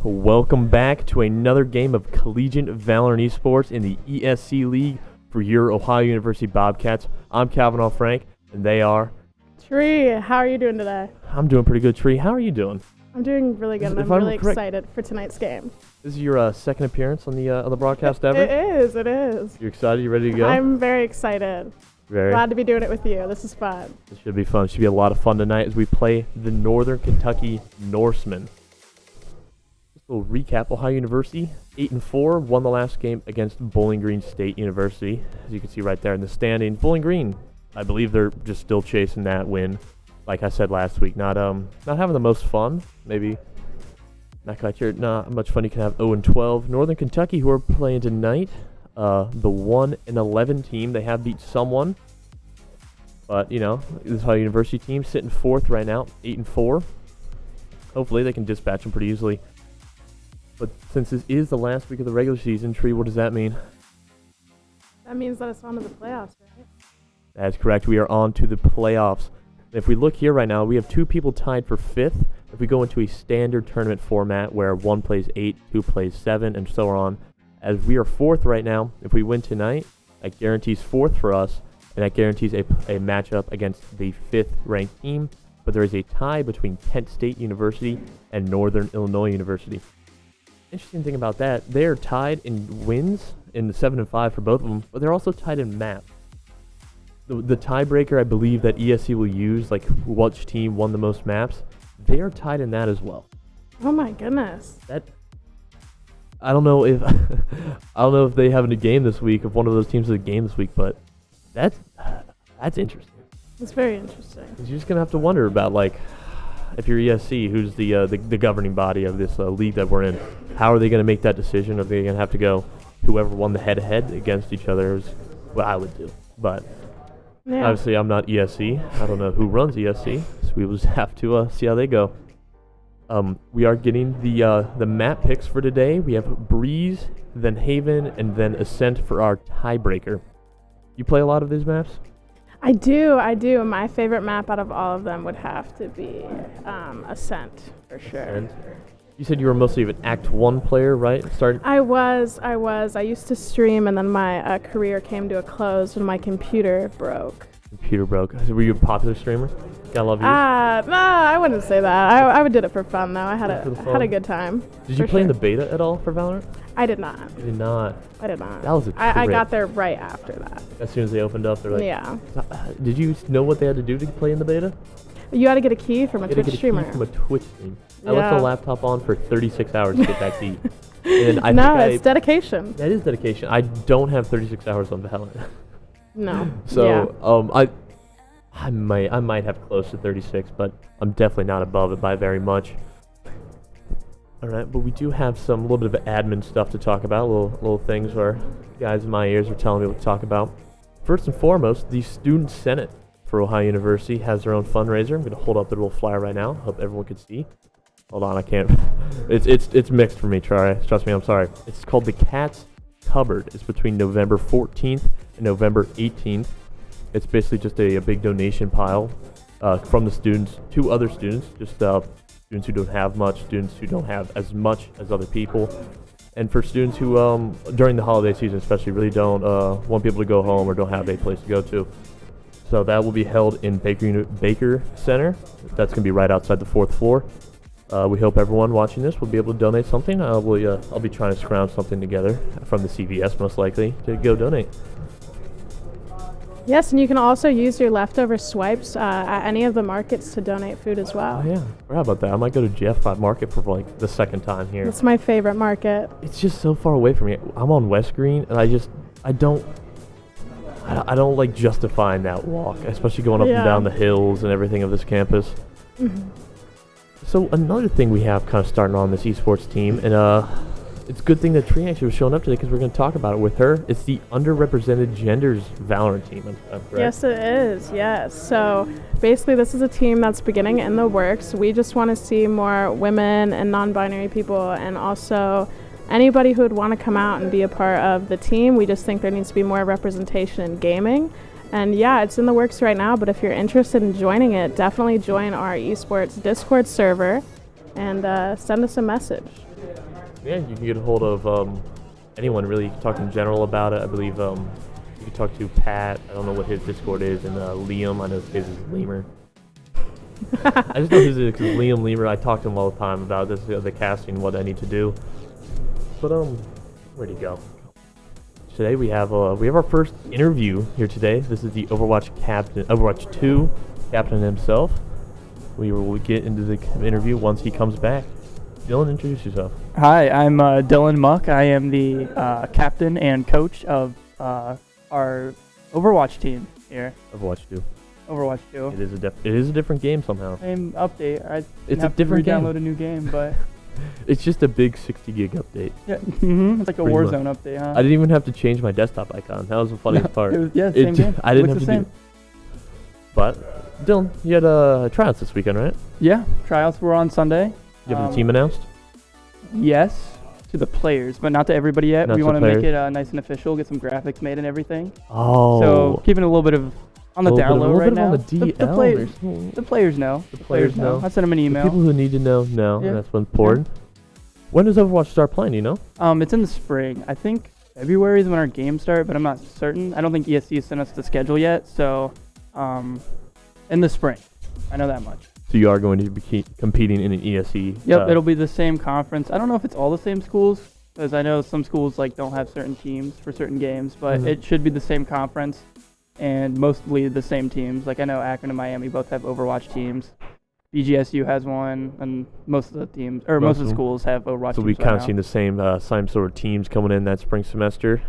Welcome back to another game of Collegiate Valorant Esports in the ESC League for your Ohio University Bobcats. I'm Calvin Frank, and they are... Tree, how are you doing today? I'm doing pretty good, Tree. How are you doing? I'm doing really good, and I'm really excited for tonight's game. This is your second appearance on the broadcast ever? It is. You excited? You ready to go? I'm very excited. Glad to be doing it with you. This is fun. This should be fun. It should be a lot of fun tonight as we play the Northern Kentucky Norsemen. Just a little recap. Ohio University, 8-4, won the last game against Bowling Green State University. As you can see right there in the standings. Bowling Green, I believe they're just still chasing that win. Like I said last week, not having the most fun. Maybe not quite sure. Not much fun you can have. 0-12. Northern Kentucky, who are playing tonight, the 1-11 team. They have beat someone, but you know, this Ohio University team sitting fourth right now, 8-4. Hopefully, they can dispatch them pretty easily. But since this is the last week of the regular season, Tree, what does that mean? That means that it's on to the playoffs, right? That's correct. We are on to the playoffs. If we look here right now, we have two people tied for fifth. If we go into a standard tournament format where one plays 8, two plays 7, and so on, as we are fourth right now, if we win tonight, that guarantees fourth for us, and that guarantees a matchup against the fifth-ranked team. But there is a tie between Kent State University and Northern Illinois University. Interesting thing about that, they are tied in wins in the 7-5 for both of them, but they're also tied in map. The tiebreaker, I believe, that ESC will use, like which team won the most maps, they are tied in that as well. Oh my goodness. I don't know if they have a game this week, if one of those teams has a game this week, but that's interesting. It's very interesting. You're just gonna have to wonder about, like, if you're ESC, who's the governing body of this league that we're in, how are they gonna make that decision? Are they gonna have to go whoever won the head-to-head against each other? Is what I would do, but. Yeah. Obviously, I'm not ESC. I don't know who runs ESC, so we will just have to see how they go. We are getting the map picks for today. We have Breeze, then Haven, and then Ascent for our tiebreaker. You play a lot of these maps? I do. My favorite map out of all of them would have to be Ascent, for sure. Ascent. You said you were mostly an Act 1 player, right? I was. I used to stream, and then my career came to a close when my computer broke. So were you a popular streamer? Got a lot of views? No, I wouldn't say that. I did it for fun, though. I had a good time. Did you play in the beta at all for Valorant? I did not. You did not? I did not. That was a trip. I got there right after that. As soon as they opened up, they're like... Yeah. Did you know what they had to do to play in the beta? You had to get a key from a Twitch streamer. From a Twitch stream. I left the laptop on for 36 hours to get that key. And it's dedication. That is dedication. I don't have 36 hours on Valorant. No. So I might have close to 36, but I'm definitely not above it by very much. All right, but we do have a little bit of admin stuff to talk about, little things where guys in my ears are telling me what to talk about. First and foremost, the Student Senate for Ohio University has their own fundraiser. I'm going to hold up the little flyer right now. Hope everyone can see. Hold on, I can't. It's mixed for me, trust me, I'm sorry. It's called the Cat's Cupboard. It's between November 14th and November 18th. It's basically just a big donation pile from the students to other students, just students who don't have much, students who don't have as much as other people, and for students who, during the holiday season especially, really don't want people to go home or don't have a place to go to. So that will be held in Baker Center. That's going to be right outside the 4th floor. We hope everyone watching this will be able to donate something. I'll be trying to scrounge something together from the CVS, most likely, to go donate. Yes, and you can also use your leftover swipes at any of the markets to donate food as well. Oh, yeah. How about that? I might go to GF5 Market for, like, the second time here. It's my favorite market. It's just so far away from me. I'm on West Green, and I don't like justifying that walk, especially going up and down the hills and everything of this campus. Mm-hmm. So another thing we have kind of starting on this esports team, and it's a good thing that Tree actually was showing up today because we're going to talk about it with her. It's the underrepresented genders Valorant team. I'm correct? Yes, it is. Yes. So basically, this is a team that's beginning in the works. We just want to see more women and non-binary people, and also anybody who would want to come out and be a part of the team. We just think there needs to be more representation in gaming. And yeah, it's in the works right now, but if you're interested in joining it, definitely join our esports Discord server and send us a message. Yeah, you can get a hold of anyone really. You can talk in general about it. I believe you can talk to Pat. I don't know what his Discord is, and Liam. I know his is Lemur. I just know his is because Liam Lemur. I talk to him all the time about this, the casting, what I need to do. But where'd he go? Today we have our first interview here today. This is the Overwatch 2 captain himself. We will get into the interview once he comes back. Dylan, introduce yourself. Hi, I'm Dylan Muck. I am the captain and coach of our Overwatch team here. Overwatch 2. Overwatch 2. It is a different game somehow. Same update. It's a different game. Download a new game, but it's just a big 60 gig update. yeah, it's like a Pretty Warzone update, huh? I didn't even have to change my desktop icon. That was the funniest part. Same game. I didn't have Looks to the do. But Dylan, you had tryouts this weekend, right? Yeah, tryouts were on Sunday. You have the team announced? Yes, to the players, but not to everybody yet. Not we to want to make players. it nice and official, get some graphics made and everything. Oh. So keeping a little bit of on the down low right now. On the DL. The players know. The players know. I sent them an email. The people who need to know, Yeah. and that's what's important. When does Overwatch start playing, do you know? It's in the spring. I think February is when our games start, but I'm not certain. I don't think ESC has sent us the schedule yet, so in the spring. I know that much. So you are going to be competing in an ESC. Yep, it'll be the same conference. I don't know if it's all the same schools, because I know some schools don't have certain teams for certain games, but it should be the same conference and mostly the same teams. Like I know Akron and Miami both have Overwatch teams. BGSU has one, and most of the teams, or most of the schools have Overwatch teams. So we kind of seen the same sort of teams coming in that spring semester.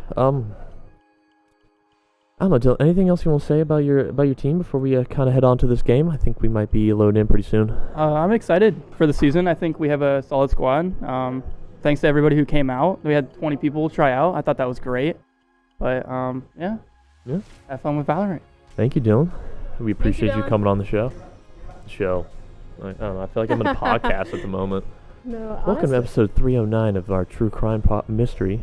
I don't know, Dylan, anything else you want to say about your team before we kind of head on to this game? I think we might be loading in pretty soon. I'm excited for the season. I think we have a solid squad. Thanks to everybody who came out. We had 20 people try out. I thought that was great. But, yeah. Have fun with Valorant. Thank you, Dylan. We appreciate you Dylan. coming on the show. I don't know. I feel like I'm in a podcast at the moment. No, Welcome to episode 309 of our true crime mystery.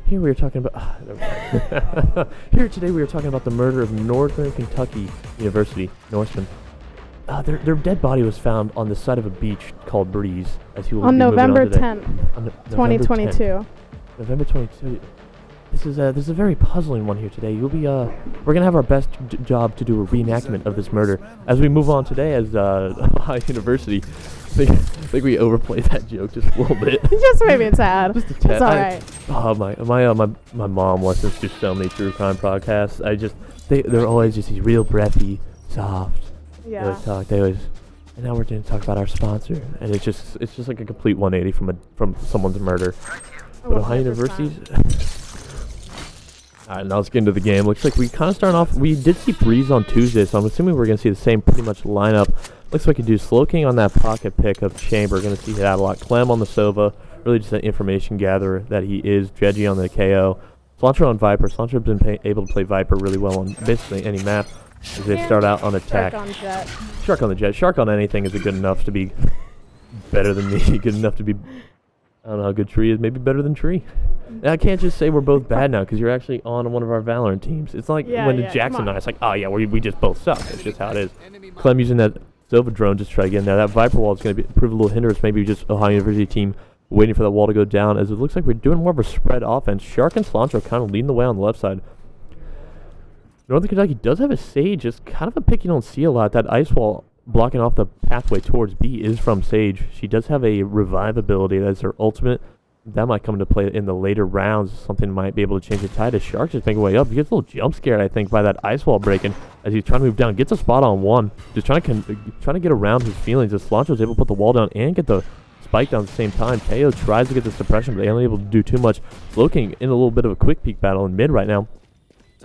Here we are talking about. Here today we are talking about the murder of Northern Kentucky University Norseman. Their dead body was found on the side of a beach called Breeze. As he will on be moving November on today. 10th, On 2022. November 22. This is a very puzzling one here today. You'll be we're gonna have our best job to do a reenactment of this murder as we move on today as Ohio University. I think we overplayed that joke just a little bit. Just made me sad. Just a tad. It's all right. Oh my mom listens to so many true crime podcasts. They're always just these real breathy, soft. Yeah. They always. And now we're going to talk about our sponsor, and it's just like a complete 180 from someone's murder. But Ohio 100%. University's. Alright, now let's get into the game. Looks like we kind of start off. We did see Breeze on Tuesday, so I'm assuming we're going to see the same pretty much lineup. Looks like we do Slowking on that pocket pick of Chamber. Going to see that a lot. Clem on the Sova. Really just an information gatherer that he is. Dredgy on the KO. Cilantro on Viper. Cilantro has been able to play Viper really well on basically any map as they start out on attack. Shark on Jet. Shark on the Jet. Shark on anything is good enough to be better than me. Good enough to be. I don't know how good Tree is. Maybe better than Tree. And I can't just say we're both bad now because you're actually on one of our Valorant teams. It's like when Jackson and I, it's like, oh yeah, we just both suck. It's just how it is. Clem using that Silva drone just to try to get in there. That Viper wall is going to prove a little hindrance. Maybe just Ohio University team waiting for that wall to go down as it looks like we're doing more of a spread offense. Shark and Cilantro kind of leading the way on the left side. Northern Kentucky does have a Sage. It's kind of a pick you don't see a lot. That ice wall blocking off the pathway towards B is from Sage. She does have a revive ability. That's her ultimate. That might come into play in the later rounds. Something might be able to change the tide as Shark just making way up. He gets a little jump scared, I think, by that ice wall breaking as he's trying to move down. Gets a spot on one. Just trying to get around his feelings as Cilantro's able to put the wall down and get the spike down at the same time. KO tries to get the suppression, but they're unable to do too much. Looking in a little bit of a quick peek battle in mid right now.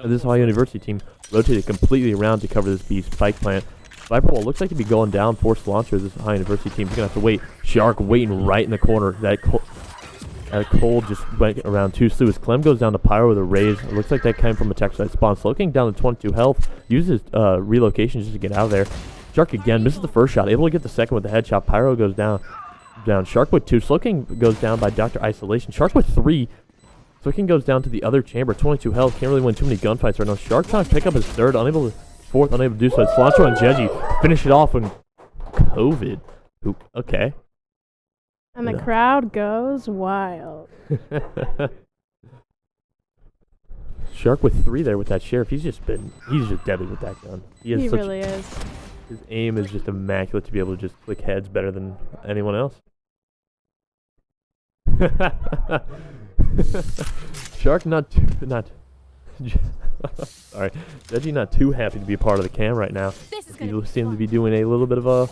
This Ohio University team rotated completely around to cover this B spike plant. Viper wall looks like to be going down for Cilantro. This Ohio University team is going to have to wait. Shark waiting right in the corner. That Cole just went around too slow. As Clem goes down to Pyro with a raise. It looks like that came from a tech side spawn. Slowking down to 22 health. Uses relocation just to get out of there. Shark again misses the first shot. Able to get the second with the headshot. Pyro goes down. Shark with 2. Slowking goes down by Dr. Isolation. Shark with 3. Slowking goes down to the other chamber. 22 health. Can't really win too many gunfights right now. Shark trying to pick up his third. Fourth, unable to do so. Cilantro and Jeji finish it off with COVID. Okay. And the Yeah. crowd goes wild. Shark with 3 there with that sheriff. He's just deadly with that gun. He really is. His aim is just immaculate to be able to just click heads better than anyone else. Shark not sorry. Reggie not too happy to be a part of the cam right now. He seems to be doing a little bit of a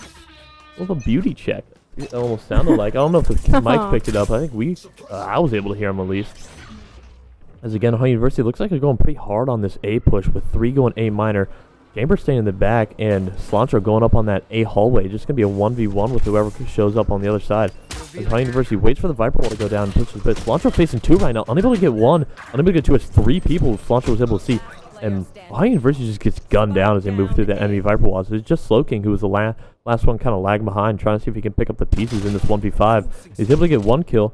beauty check. It almost sounded like. I don't know if the mic picked it up. I think I was able to hear him at least. As again, Ohio University looks like they're going pretty hard on this A push with 3 going A minor. Gamber staying in the back and Cilantro going up on that A hallway. Just going to be a 1v1 with whoever shows up on the other side. As Ohio University waits for the Viper wall to go down and pushes a bit. Cilantro facing 2 right now. Unable to get 1. Unable to get 2 as 3 people Cilantro was able to see. And Ohio University just gets gunned down as they move through the enemy Viper walls. It's just Slowking who was the last one kind of lagging behind, trying to see if he can pick up the pieces in this 1v5. He's able to get 1 kill.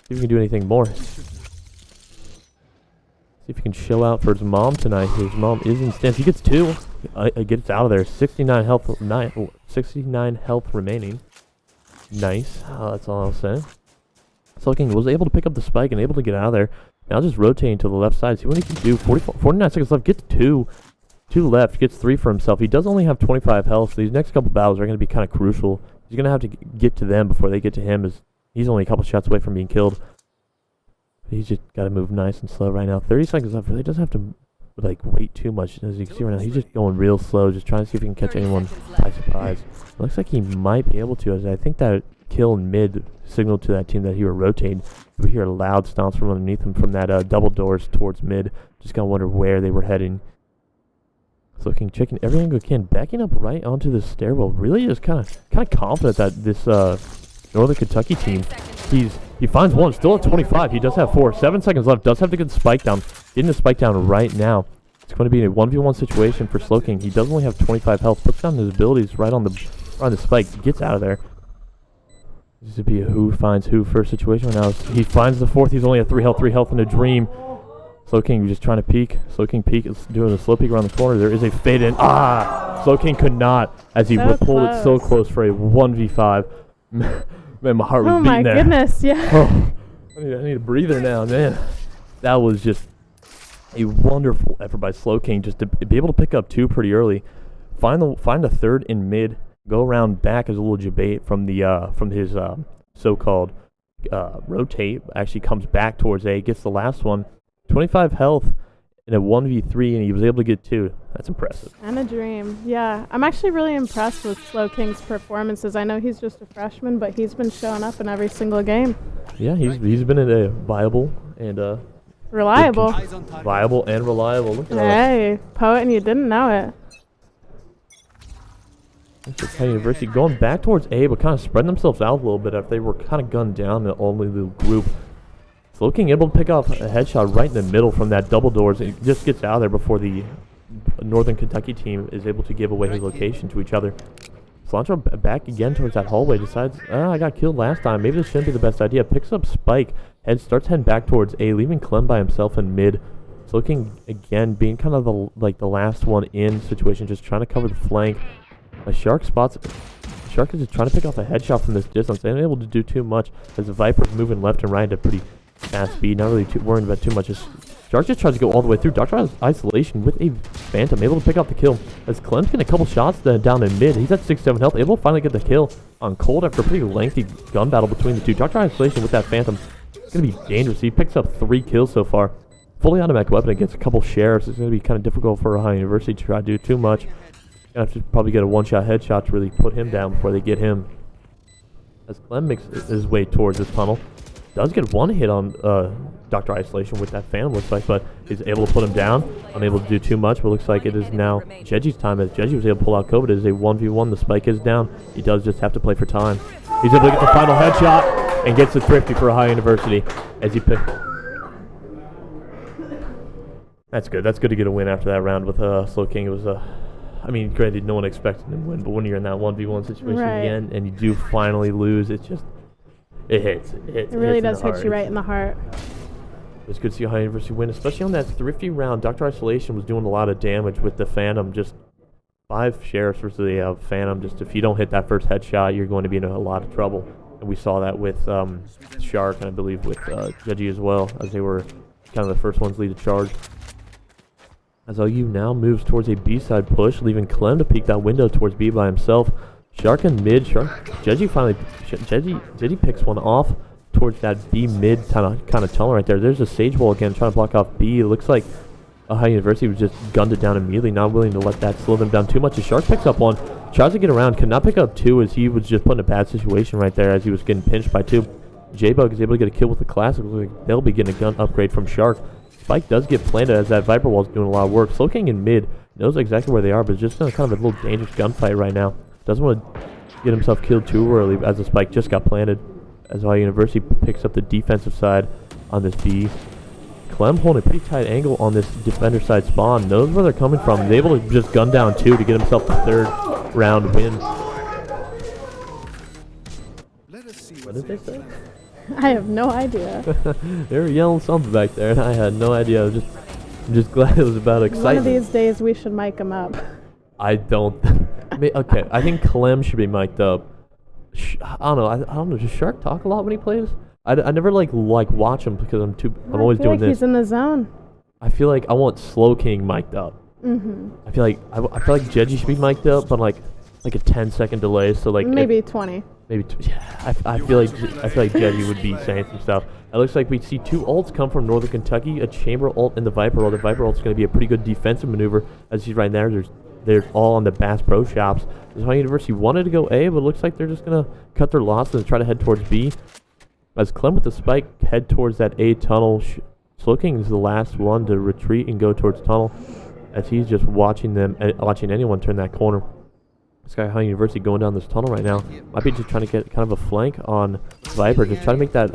See if he can do anything more. See if he can show out for his mom tonight. His mom is in stance. He gets 2. Gets out of there. 69 health remaining. Nice. That's all I'll say. Slowking was able to pick up the spike and able to get out of there. Now just rotating to the left side. See what he can do. 49 seconds left. Gets 2. 2 left. Gets 3 for himself. He does only have 25 health. So these next couple battles are going to be kind of crucial. He's going to have to get to them before they get to him. As he's only a couple shots away from being killed. He's just got to move nice and slow right now. 30 seconds left. Really doesn't have to wait too much. As you can see right now, he's just going real slow, just trying to see if he can catch anyone by surprise. Looks like he might be able to, as I think that kill in mid signaled to that team that he were rotating. We hear loud stomps from underneath him from that double doors towards mid. Just gotta wonder where they were heading. So checking every angle he can, backing up right onto the stairwell. Really just kind of confident that this Northern Kentucky team. He finds 1, still at 25. He does have 4. 7 seconds left. Does have to get the spike down. Getting the spike down right now. It's going to be a 1v1 situation for Slowking. He does only have 25 health. Puts down his abilities right on the spike. Gets out of there. This would be a who finds who first situation right now. He finds the 4th. He's only at 3 health in a dream. Slowking just trying to peek. Slowking peek is doing a slow peek around the corner. There is a fade in. Slowking could not, as he pulled it so close for a 1v5. Man, my heart was beating there. Oh my goodness, yeah. Oh, I need a breather now, man. That was just a wonderful effort by Slowking just to be able to pick up 2 pretty early. Find a 3rd in mid. Go around back as a little debate from his so-called rotate. Actually comes back towards A. Gets the last one. 25 health in a 1v3, and he was able to get 2. That's impressive. And a dream. Yeah, I'm actually really impressed with Slowking's performances. I know he's just a freshman, but he's been showing up in every single game. Yeah, he's been a viable and reliable. Look at Hey, poet, and you didn't know it. Ohio University going back towards A, but kind of spreading themselves out a little bit after they were kind of gunned down in the only little group. Slowking able to pick off a headshot right in the middle from that double doors. It just gets out of there before the Northern Kentucky team is able to give away his location to each other. Cilantro back again towards that hallway. Decides, I got killed last time. Maybe this shouldn't be the best idea. Picks up Spike. Starts heading back towards A, leaving Clem by himself in mid. Slowking again, being kind of the last one in situation, just trying to cover the flank. Shark is just trying to pick off a headshot from this distance. They ain't able to do too much as the Viper's moving left and right at a pretty fast speed. Not really worrying about too much. Shark just tries to go all the way through. Doctor has isolation with a Phantom, able to pick up the kill. As Clem's getting a couple shots down in mid. He's at 6-7 health, able to finally get the kill on Cold after a pretty lengthy gun battle between the two. Doctor isolation with that Phantom. It's going to be dangerous. He picks up 3 kills so far. Fully automatic weapon against a couple sheriffs. It's going to be kind of difficult for Ohio University to try to do too much. Gonna have to probably get a one-shot headshot to really put him down before they get him. As Clem makes his way towards this tunnel, does get 1 hit on Dr. Isolation with that Phantom, looks like, but is able to put him down. Unable to do too much, but looks like it is now Jeji's time. As Jeji was able to pull out COVID, it is a 1v1. The spike is down. He does just have to play for time. He's able to get the final headshot and gets the thrifty for Ohio University as he picked. That's good. That's good to get a win after that round with Slowking. It was I mean, granted, no one expected him to win, but when you're in that 1v1 situation again and you do finally lose, it's just, it hits. It really does hit you right in the heart. It's good to see Ohio University win, especially on that thrifty round. Dr. Isolation was doing a lot of damage with the Phantom. Just 5 sheriffs versus the Phantom. Just if you don't hit that first headshot, you're going to be in a lot of trouble. And we saw that with Shark, and I believe with Jeji as well, as they were kind of the first ones to lead the charge. As OU now moves towards a B-side push, leaving Clem to peek that window towards B by himself. Shark in mid. Jeji picks one off towards that B mid kind of tunnel right there. There's a Sage Wall again trying to block off B. It looks like Ohio University was just gunned it down immediately, not willing to let that slow them down too much. As Shark picks up one, tries to get around, could not pick up two as he was just put in a bad situation right there as he was getting pinched by two. J-Bug is able to get a kill with the classic. Looks like they'll be getting a gun upgrade from Shark. Spike does get planted as that Viper Wall's doing a lot of work. Slow King in mid knows exactly where they are, but it's just in a kind of a little dangerous gunfight right now. Doesn't want to get himself killed too early as the Spike just got planted. As Ohio University picks up the defensive side on this B. Clem holding a pretty tight angle on this defender side spawn. Knows where they're coming from. He's able to just gun down two to get himself the third round win. What did they say? I have no idea. They were yelling something back there, and I had no idea. I'm just glad it was about excitement. One of these days we should mic him up. I don't. Okay, I think Clem should be mic'd up. I don't know. I don't know. Does Shark talk a lot when he plays? I never like watch him because I'm always doing this. He's in the zone. I feel like I want Slow King mic'd up. I feel like Jeji should be mic'd up, but like a 10-second delay. So like maybe 20. Maybe yeah. I feel like Jeji would be saying some stuff. It looks like we see two ults come from Northern Kentucky, a Chamber ult and the Viper ult. The Viper ult's going to be a pretty good defensive maneuver as he's right there. They're all on the Bass Pro Shops. Ohio University wanted to go A, but it looks like they're just going to cut their losses and try to head towards B. As Clem with the spike head towards that A tunnel, Slow King is the last one to retreat and go towards tunnel as he's just watching anyone turn that corner. This guy Ohio University going down this tunnel right now. Might be just trying to get kind of a flank on Viper, just try to make that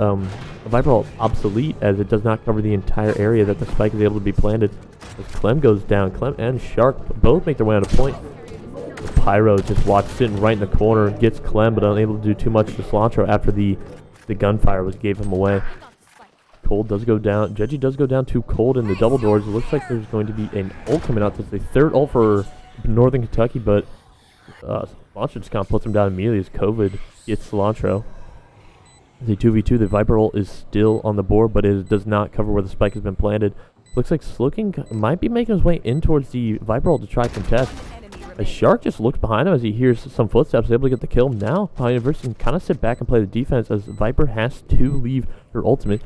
Viper ult obsolete as it does not cover the entire area that the spike is able to be planted. As Clem goes down, Clem and Shark both make their way on a point. The Pyro just sitting right in the corner, gets Clem, but unable to do too much to Cilantro after the gunfire gave him away. Cold does go down. Jeji does go down too cold in the double doors. It looks like there's going to be an ult coming out. That's the third ult for Northern Kentucky, but Cilantro just kind of puts him down immediately as COVID gets Cilantro. The 2v2, the Viper ult is still on the board, but it does not cover where the spike has been planted. Looks like Slow King might be making his way in towards the Viper ult to try contest. A Shark just looks behind him as he hears some footsteps, able to get the kill. Now, Ohio University can kind of sit back and play the defense as Viper has to leave her ultimate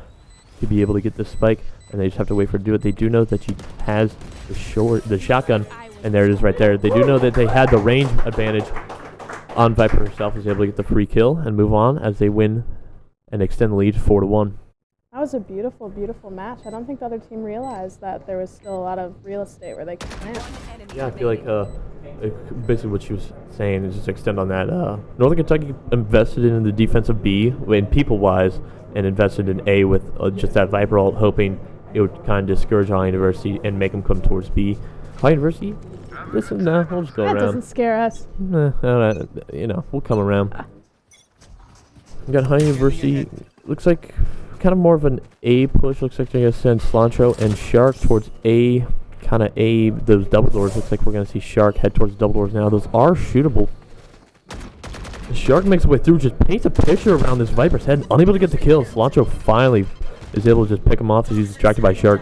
to be able to get this spike, and they just have to wait for her to do it. They do know that she has the shotgun, and there it is right there. They do know that they had the range advantage on Viper herself, was able to get the free kill and move on as they win and extend the lead 4-1. That was a beautiful, beautiful match. I don't think the other team realized that there was still a lot of real estate where they could plant. Yeah, I feel like basically what she was saying is just extend on that. Northern Kentucky invested in the defensive B, and people-wise, and invested in A with just that Viper ult, hoping it would kind of discourage Ohio University and make them come towards B. Ohio University, listen, no, we'll just go around. That doesn't scare us. We'll come around. We got Ohio University, looks like kind of more of an A push. Looks like they're going to send Cilantro and Shark towards A, those double doors. Looks like we're going to see Shark head towards double doors now. Those are shootable. The Shark makes his way through, just paints a picture around this Viper's head, unable to get the kill. Cilantro finally is able to just pick him off as he's distracted by Shark.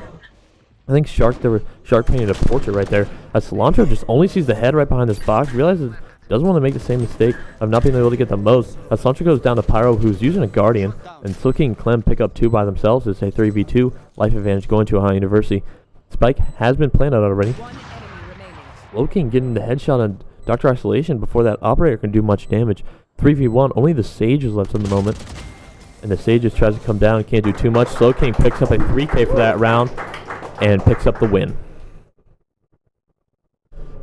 I think Shark painted a portrait right there. As Cilantro just only sees the head right behind this box, realizes doesn't want to make the same mistake of not being able to get the most. As Cilantro goes down to Pyro, who's using a Guardian, and Slow King and Clem pick up two by themselves. It's a 3v2 life advantage going to Ohio University. Spike has been planted already. Slow King getting the headshot on Dr. Isolation before that operator can do much damage. 3v1, only the Sage is left at the moment. And the Sage just tries to come down and can't do too much. Slow King picks up a 3K for that round and picks up the win.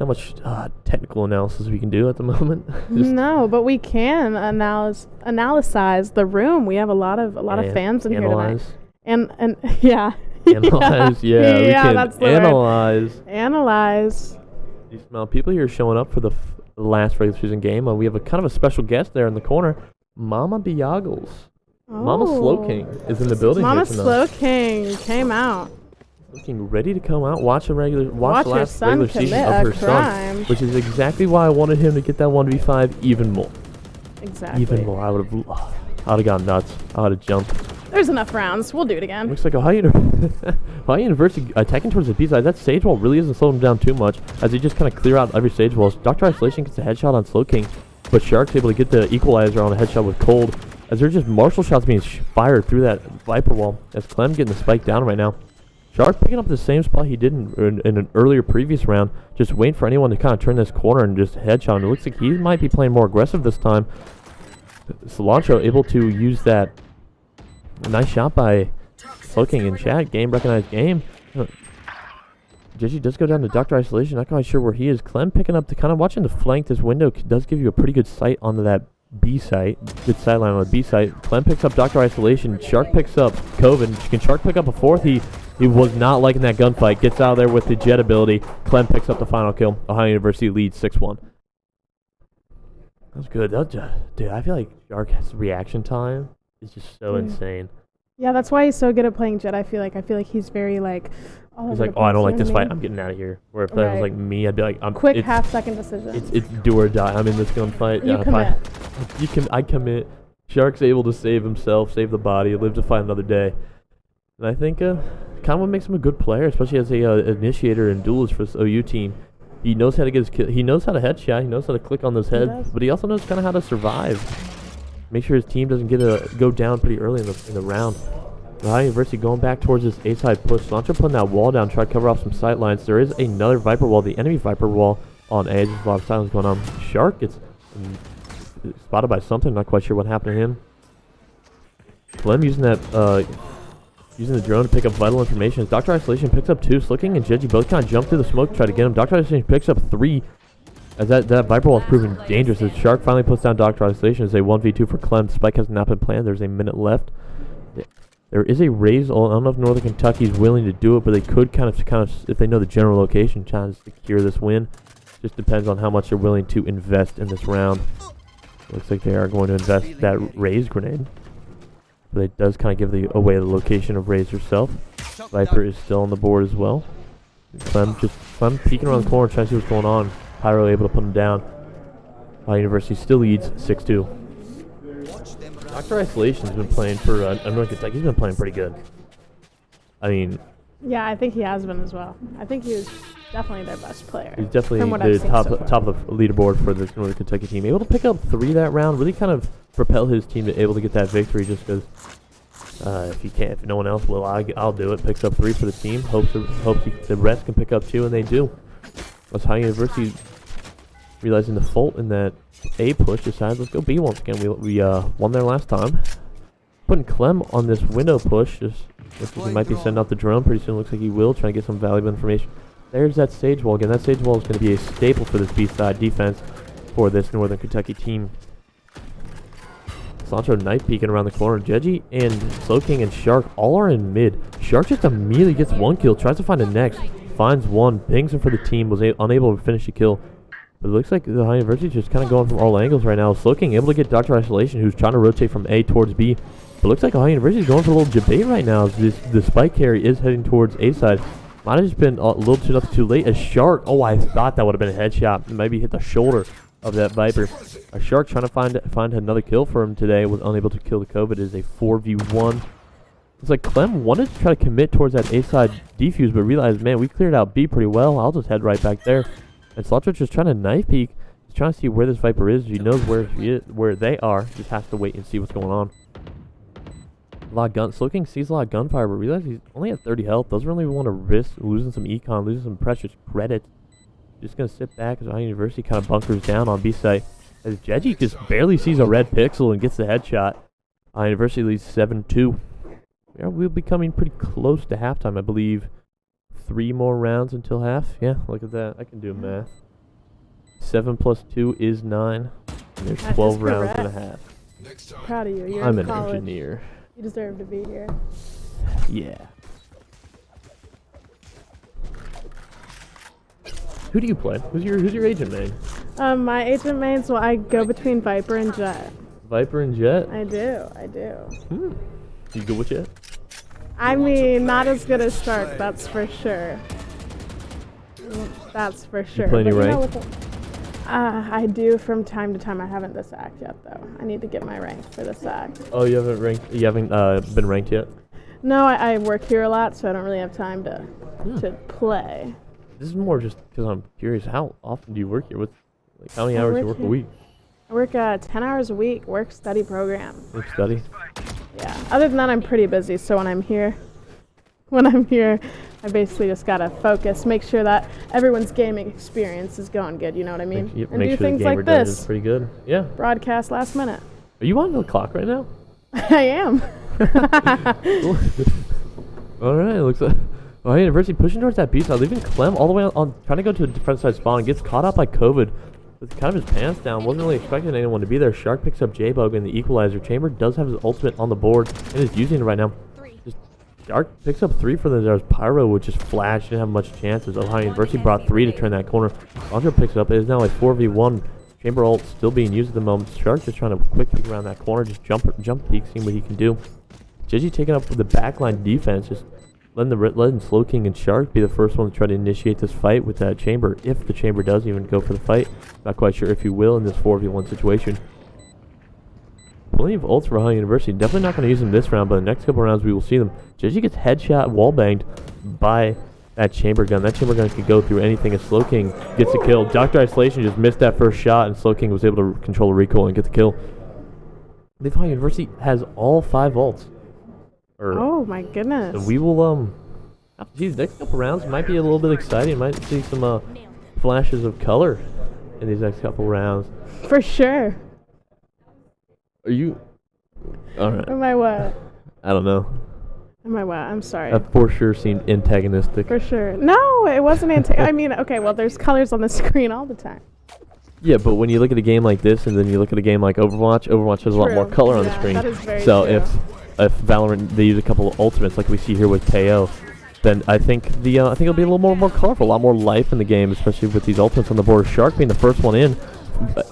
Not much technical analysis we can do at the moment. No, but we can analyze the room. We have a lot of fans in here tonight. And yeah. Analyze, yeah. We can that's the word. Analyze. These people here showing up for the last regular season game. We have a kind of a special guest there in the corner, Mama Biagles. Oh. Mama Slow King is in the building. Mama here tonight. Slow King came out. Looking ready to come out, watch the your last son regular season commit of her a crime. son, which is exactly why I wanted him to get that 1v5 even more. Exactly. Even more. I would have I would have gone nuts. I would have jumped. There's enough rounds. We'll do it again. Looks like Ohio University attacking towards the B side. That stage wall really isn't slowing him down too much as he just kind of clear out every stage wall. Dr. Isolation gets a headshot on Slow King, but Shark's able to get the equalizer on a headshot with Cold as there's just martial shots being fired through that Viper wall as Clem getting the spike down right now. Shark picking up the same spot he did in an earlier previous round, just waiting for anyone to kind of turn this corner and just headshot him. It looks like he might be playing more aggressive this time. Cilantro able to use that nice shot by King in chat. Game recognized game. Gigi does go down to Dr. Isolation. Not quite sure where he is. Clem picking up the kind of watching the flank. This window does give you a pretty good sight onto that B site. Good sideline on the B site. Clem picks up Dr. Isolation. Shark picks up Coven. Can Shark pick up a fourth? He was not liking that gunfight. Gets out of there with the jet ability. Clem picks up the final kill. Ohio University leads 6-1. That was good. Dude, I feel like Shark's reaction time is just so insane. Yeah, that's why he's so good at playing Jet. I feel like he's very like. He's like, oh, I don't like this fight. I'm getting out of here. Where if that was like me, I'd be like, I'm quick half-second decision. It's do or die. I'm in this gunfight. You commit. I commit. Shark's able to save himself, save the body, live to fight another day. And I think kind of what makes him a good player, especially as a initiator and duelist for this OU team. He knows how to get his kill. He knows how to headshot. He knows how to click on those heads, but he also knows kind of how to survive. Make sure his team doesn't go down pretty early in the round. Ohio University going back towards this A-side push. Cilantro putting that wall down, try to cover off some sight lines. There is another Viper wall, the enemy Viper wall on A. There's a lot of silence going on. Shark gets spotted by something. Not quite sure what happened to him. Clem using that using the drone to pick up vital information. As Dr. Isolation picks up 2. Slicking and Jeji both kind of jump through the smoke to try to get him. Dr. Isolation picks up 3. As that Viper wall is proving dangerous. As Shark finally puts down Dr. Isolation as a 1v2 for Clem. Spike has not been planned. There's a minute left. There is a raise. I don't know if Northern Kentucky is willing to do it, but they could kind of, if they know the general location, try to secure this win. Just depends on how much they're willing to invest in this round. Looks like they are going to invest that raise grenade. But it does kind of give away the location of Raze herself. Viper is still on the board as well. Clem peeking around the corner, trying to see what's going on. Pyro able to put him down. University still leads 6-2. Dr. Isolation's been playing for Northern Kentucky. He's been playing pretty good. I mean, yeah, I think he has been as well. I think he was definitely their best player. He's definitely the top of the leaderboard for this Northern Kentucky team. Able to pick up 3 that round, really kind of propel his team to able to get that victory. Just because if no one else will, I'll do it. Picks up 3 for the team. Hopes the rest can pick up 2, and they do. That's Ohio University realizing the fault in that A push, decides let's go B once again. We won there last time. Putting Clem on this window push. Just looks like he might be sending out the drone pretty soon. Looks like he will, trying to get some valuable information. There's that stage wall again. That stage wall is going to be a staple for this B-side defense for this Northern Kentucky team. Cilantro knife peeking around the corner. Jeji and Slow King and Shark all are in mid. Shark just immediately gets 1 kill, tries to find the next, finds 1, pings him for the team, was unable to finish the kill. But it looks like the Ohio University is just kind of going from all angles right now. Slow King able to get Dr. Isolation, who's trying to rotate from A towards B. But it looks like Ohio University is going for a little debate right now. The spike carry is heading towards A side. Might have just been a little too late. A Shark, I thought that would have been a headshot. Maybe hit the shoulder of that Viper. A Shark trying to find another kill for him today. Was unable to kill the COVID. It is a 4v1. It's like Clem wanted to try to commit towards that A side defuse, but realized, man, we cleared out B pretty well. I'll just head right back there. And Slotridge just trying to knife peek. He's trying to see where this Viper is. He knows where they are. Just has to wait and see what's going on. A lot of gun. Slow King sees a lot of gunfire, but realizes he's only at 30 health. Doesn't really want to risk losing some econ, losing some precious credit. Just gonna sit back as Ohio University kind of bunkers down on B site. As Jeji just barely sees a red pixel and gets the headshot. Ohio University leads 7-2. Yeah, we'll be coming pretty close to halftime, I believe. 3 more rounds until half. Yeah, look at that. I can do math. 7 plus 2 is 9. And there's 12 rounds and a half. Proud of you. I'm an engineer. You deserve to be here. Yeah. Who do you play? Who's your agent main? My agent mains, well, I go between Viper and Jet. Viper and Jet? I do. You good with Jet? I mean, not as good as Stark, that's for sure. That's for sure. You play any rank? I do from time to time. I haven't this act yet, though. I need to get my rank for this act. Oh, you haven't been ranked yet? No, I work here a lot, so I don't really have time to play. This is more just because I'm curious. How often do you work here? Like how many hours do you work a week? I work 10 hours a week. Work study program. Work study. Yeah. Other than that, I'm pretty busy. So when I'm here, I basically just gotta focus, make sure that everyone's gaming experience is going good. You know what I mean? Make and do sure things the gamer like does this. is pretty good. Yeah. Broadcast last minute. Are you on the clock right now? I am. All right. It looks like Ohio University pushing towards that B side, leaving Clem all the way on trying to go to a defense side spawn. Gets caught up by COVID with kind of his pants down. Wasn't really expecting anyone to be there. Shark picks up J-Bug and the equalizer. Chamber does have his ultimate on the board and is using it right now. Shark picks up 3 for the there's Pyro, which just flashed. Didn't have much chances. Ohio University brought 3 to turn that corner. Andre picks it up. It is now a 4v1. Chamber ult still being used at the moment. Shark just trying to quick peek around that corner. Just jump peek, seeing what he can do. Gigi taking up with the backline defense. Just letting Slow King and Shark be the first one to try to initiate this fight with that Chamber. If the Chamber does even go for the fight. Not quite sure if he will in this 4v1 situation. Plenty of ults for Ohio University. Definitely not going to use them this round, but the next couple rounds we will see them. Gigi gets headshot, wallbanged by that Chamber gun. That Chamber gun can go through anything as Slow King gets a kill. Dr. Isolation just missed that first shot, and Slow King was able to control the recoil and get the kill. I believe Ohio University has all 5 ults. Oh my goodness. So we will these next couple rounds might be a little bit exciting. Might see some flashes of color in these next couple rounds. For sure. Are you alright? Am I what? I don't know. Am I what? I'm sorry. That for sure seemed antagonistic. For sure. No, it wasn't I mean, okay, well, there's colors on the screen all the time. Yeah, but when you look at a game like this and then you look at a game like Overwatch has a lot more color on the screen. That is very so true. if Valorant they use a couple of ultimates like we see here with KO, then I think it'll be a little more colorful, a lot more life in the game, especially with these ultimates on the board. Shark being the first one in,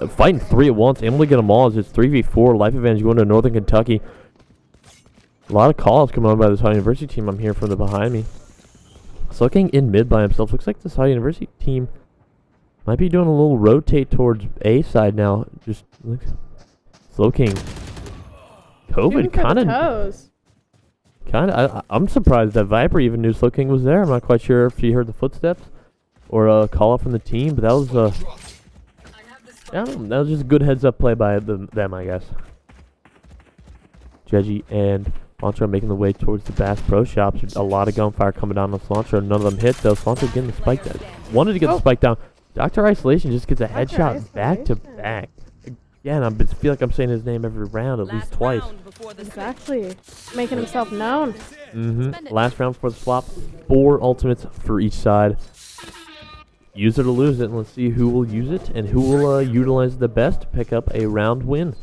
fighting 3 at once, able to get them all as it's 3v4, life advantage going to Northern Kentucky. A lot of calls coming on by this Ohio University team. I'm here from the behind me. Looking in mid by himself. Looks like this Ohio University team might be doing a little rotate towards A side now. Just looks Slow King. COVID kind of. I'm surprised that Viper even knew Slow King was there. I'm not quite sure if she heard the footsteps or a call up from the team, but that was that was just a good heads up play by them, I guess. Jeji and Cilantro making the way towards the Bass Pro Shops. A lot of gunfire coming down on Cilantro. None of them hit though. Cilantro getting the spike down. Wanted to get the spike down. Dr. Isolation just gets a headshot back to back. Again, I feel like I'm saying his name every round, at least twice. Exactly. Making himself known. Last round for the swap. 4 ultimates for each side. Use it or lose it, and let's see who will use it and who will utilize the best to pick up a round win.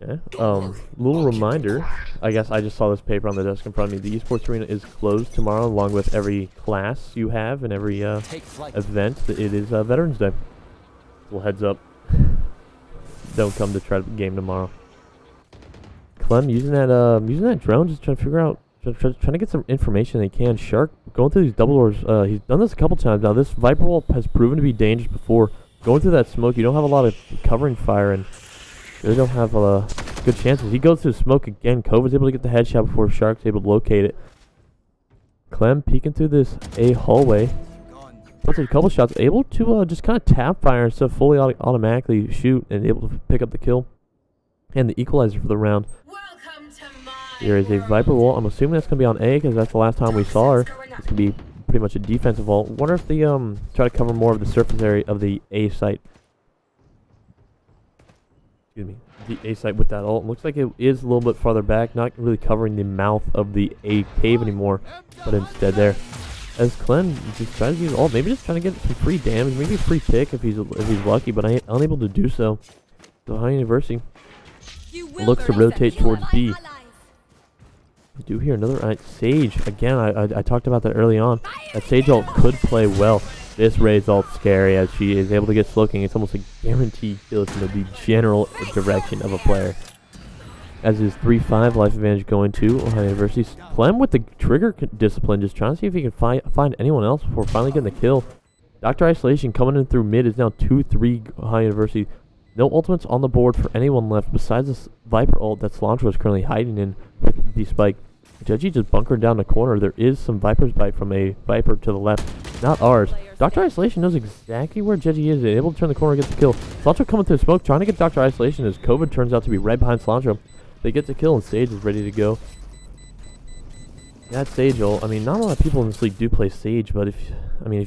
Okay. Little reminder. I guess I just saw this paper on the desk in front of me. The esports arena is closed tomorrow, along with every class you have and every event. It is Veterans Day. Little heads up. Don't come to try to game tomorrow. Clem using that drone, just trying to figure out, trying to get some information they can. Shark going through these double doors. He's done this a couple times now. This Viper wall has proven to be dangerous before. Going through that smoke, you don't have a lot of covering fire, and they don't have good chances. He goes through smoke again. Kova's able to get the headshot before Shark's able to locate it. Clem peeking through this A hallway. Puts a couple shots, able to just kind of tap fire and stuff, fully automatically shoot, and able to pick up the kill and the equalizer for the round. There is a Viper wall. I'm assuming that's going to be on A because that's the last time we saw her. It's going to be pretty much a defensive wall. Wonder if they try to cover more of the surface area of the A site. Excuse me. The A site with that ult. Looks like it is a little bit farther back, not really covering the mouth of the A cave anymore, but instead there. As Clem just tries to use ult, maybe just trying to get some free damage, maybe a free pick if he's lucky, but unable to do so. So Ohio University looks to rotate towards B. We do hear another Sage. Again, I talked about that early on. That Sage ult could play well. This Raze ult's scary as she is able to get Slow King. It's almost a guaranteed kill into the general direction of a player. as his 3-5 life advantage going to Ohio University. Clem with the trigger discipline, just trying to see if he can find anyone else before finally getting the kill. Dr. Isolation coming in through mid is now 2-3 Ohio University. No ultimates on the board for anyone left besides this Viper ult that Cilantro is currently hiding in with the spike. Jeji just bunkered down the corner. There is some Viper's bite from a Viper to the left, not ours. Dr. Isolation knows exactly where Jeji is, able to turn the corner and get the kill. Cilantro coming through the smoke, trying to get Dr. Isolation as COVID turns out to be right behind Cilantro. They get the kill and Sage is ready to go. That Sage ult, I mean, not a lot of people in this league do play Sage, but if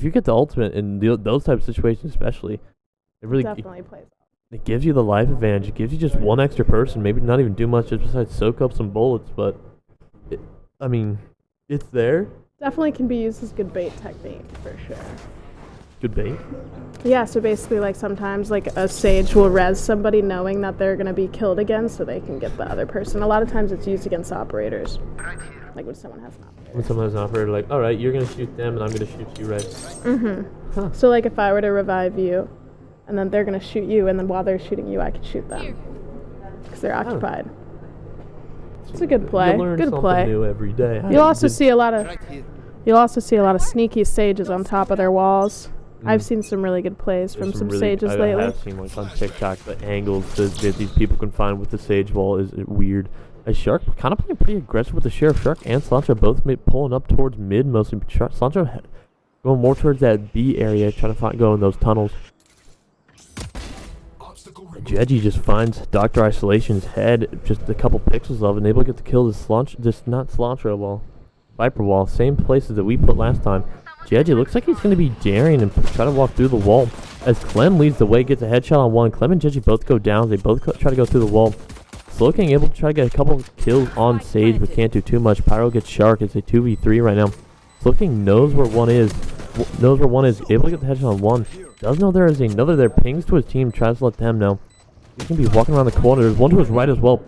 you get the ultimate in those type of situations especially, it really Definitely plays. It gives you the life advantage. It gives you just one extra person, maybe not even do much just besides soak up some bullets, but it's there. Definitely can be used as good bait technique for sure. Good bait. Yeah, so basically like sometimes like a Sage will res somebody knowing that they're going to be killed again so they can get the other person. A lot of times it's used against operators. Like when someone has an operator. When someone has an operator, like, alright, you're going to shoot them and I'm going to shoot you, right? Mm-hmm. Huh. So like if I were to revive you and then they're going to shoot you and then while they're shooting you I could shoot them. Because they're occupied. It's a good play. You learn good something play. new every day. You'll also see a lot of sneaky Sages on top of their walls. I've seen some really good plays from some Sages lately. I have seen like on TikTok the angles that these people can find with the Sage wall is weird. A Shark kind of playing pretty aggressive with the Sheriff. Shark and Cilantro both pulling up towards mid mostly. Cilantro going more towards that B area, trying to go in those tunnels. Jeji just finds Dr. Isolation's head just a couple pixels of it and able to get the kill this not Cilantro wall. Viper wall, same places that we put last time. Jeji looks like he's going to be daring and try to walk through the wall. As Clem leads the way, gets a headshot on one. Clem and Jeji both go down. They both try to go through the wall. Slowking able to try to get a couple kills on Sage, but can't do too much. Pyro gets Shark. It's a 2v3 right now. Slowking knows where one is. Able to get the headshot on one. Does know there is another there. Pings to his team. Tries to let them know. He's going to be walking around the corner. There's one to his right as well.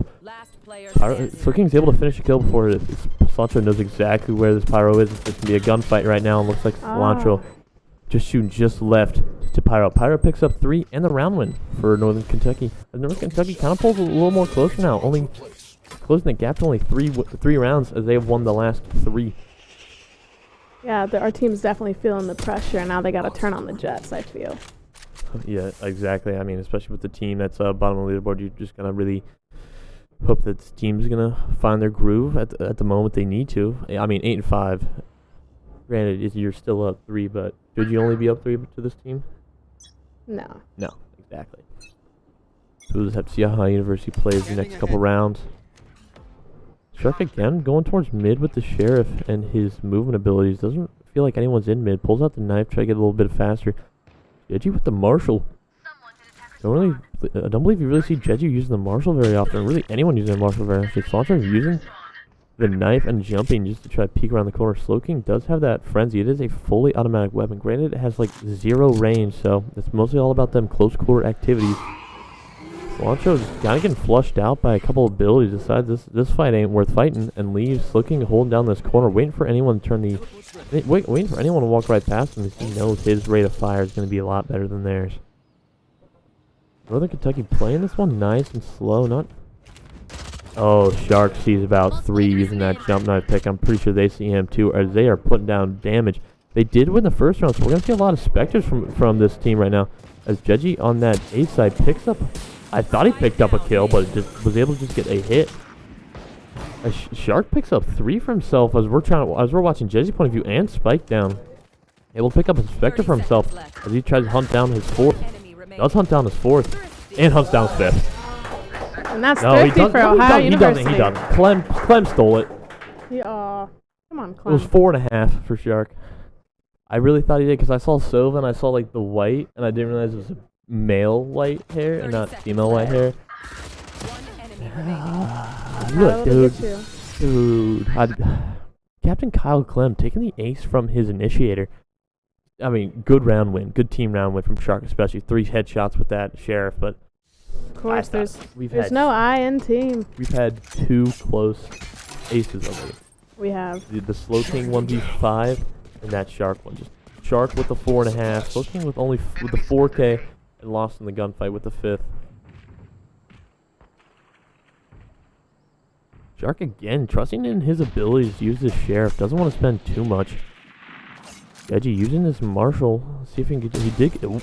Slowking's able to finish the kill before Cilantro knows exactly where this Pyro is. It's going to be a gunfight right now. And looks like Cilantro just shooting just left to Pyro. Pyro picks up 3 and the round win for Northern Kentucky. And Northern Kentucky kind of pulls a little more closer now. Only closing the gap to only three rounds as they have won the last 3. Yeah, our team's definitely feeling the pressure. Now they got to turn on the Jets, I feel. Yeah, exactly. I mean, especially with the team that's bottom of the leaderboard, you're just going to really hope that this team's going to find their groove at the moment they need to. I mean, 8-5. Granted, you're still up 3, but should you only be up 3 to this team? No. No, exactly. So we'll just have to see how University plays the next couple rounds. Shark again going towards mid with the Sheriff and his movement abilities. Doesn't feel like anyone's in mid. Pulls out the knife, try to get a little bit faster. Jeji with the Marshall. I don't believe you really see Jeji using the Marshall very often. Or really anyone using the Marshall very often. Cilantro using the knife and jumping just to try to peek around the corner. Slowking does have that frenzy. It is a fully automatic weapon. Granted, it has like 0 range, so it's mostly all about them close quarter activities. Cilantro's kind of getting flushed out by a couple of abilities. Decides this fight ain't worth fighting and leaves. Looking, holding down this corner, waiting for anyone to turn waiting for anyone to walk right past him. He knows his rate of fire is going to be a lot better than theirs. Northern Kentucky playing this one nice and slow. Not. Oh, Shark sees about 3 using that jump knife pick. I'm pretty sure they see him too, as they are putting down damage. They did win the first round, so we're going to see a lot of Spectres from this team right now. As Jeji on that A side picks up. I thought he picked up a kill, but just was able to just get a hit. Shark picks up 3 for himself as we're watching Jeji's point of view and Spike down. Able to pick up a Spectre for himself as he tries to hunt down his 4th. Does hunt down his 4th and hunts down his 5th. And that's thrifty for Ohio University. He doesn't. Clem stole it. Yeah, come on, Clem. It was 4.5 for Shark. I really thought he did because I saw Sova and I saw like the white and I didn't realize it was a male white hair and not female white hair. Look, dude. Captain Kyle Clem taking the ace from his initiator. I mean, good round win. Good team round win from Shark, especially 3 headshots with that Sheriff. But of course, there's no I in team. We've had 2 close aces already. We have. The Slow King 1v5 and that Shark one. Just Shark with the 4.5. Slow King with the 4K. And lost in the gunfight with the 5th. Shark again, trusting in his abilities to use this Sheriff. Doesn't want to spend too much. Veggie using this Marshall. See if he can get. He did. Ooh,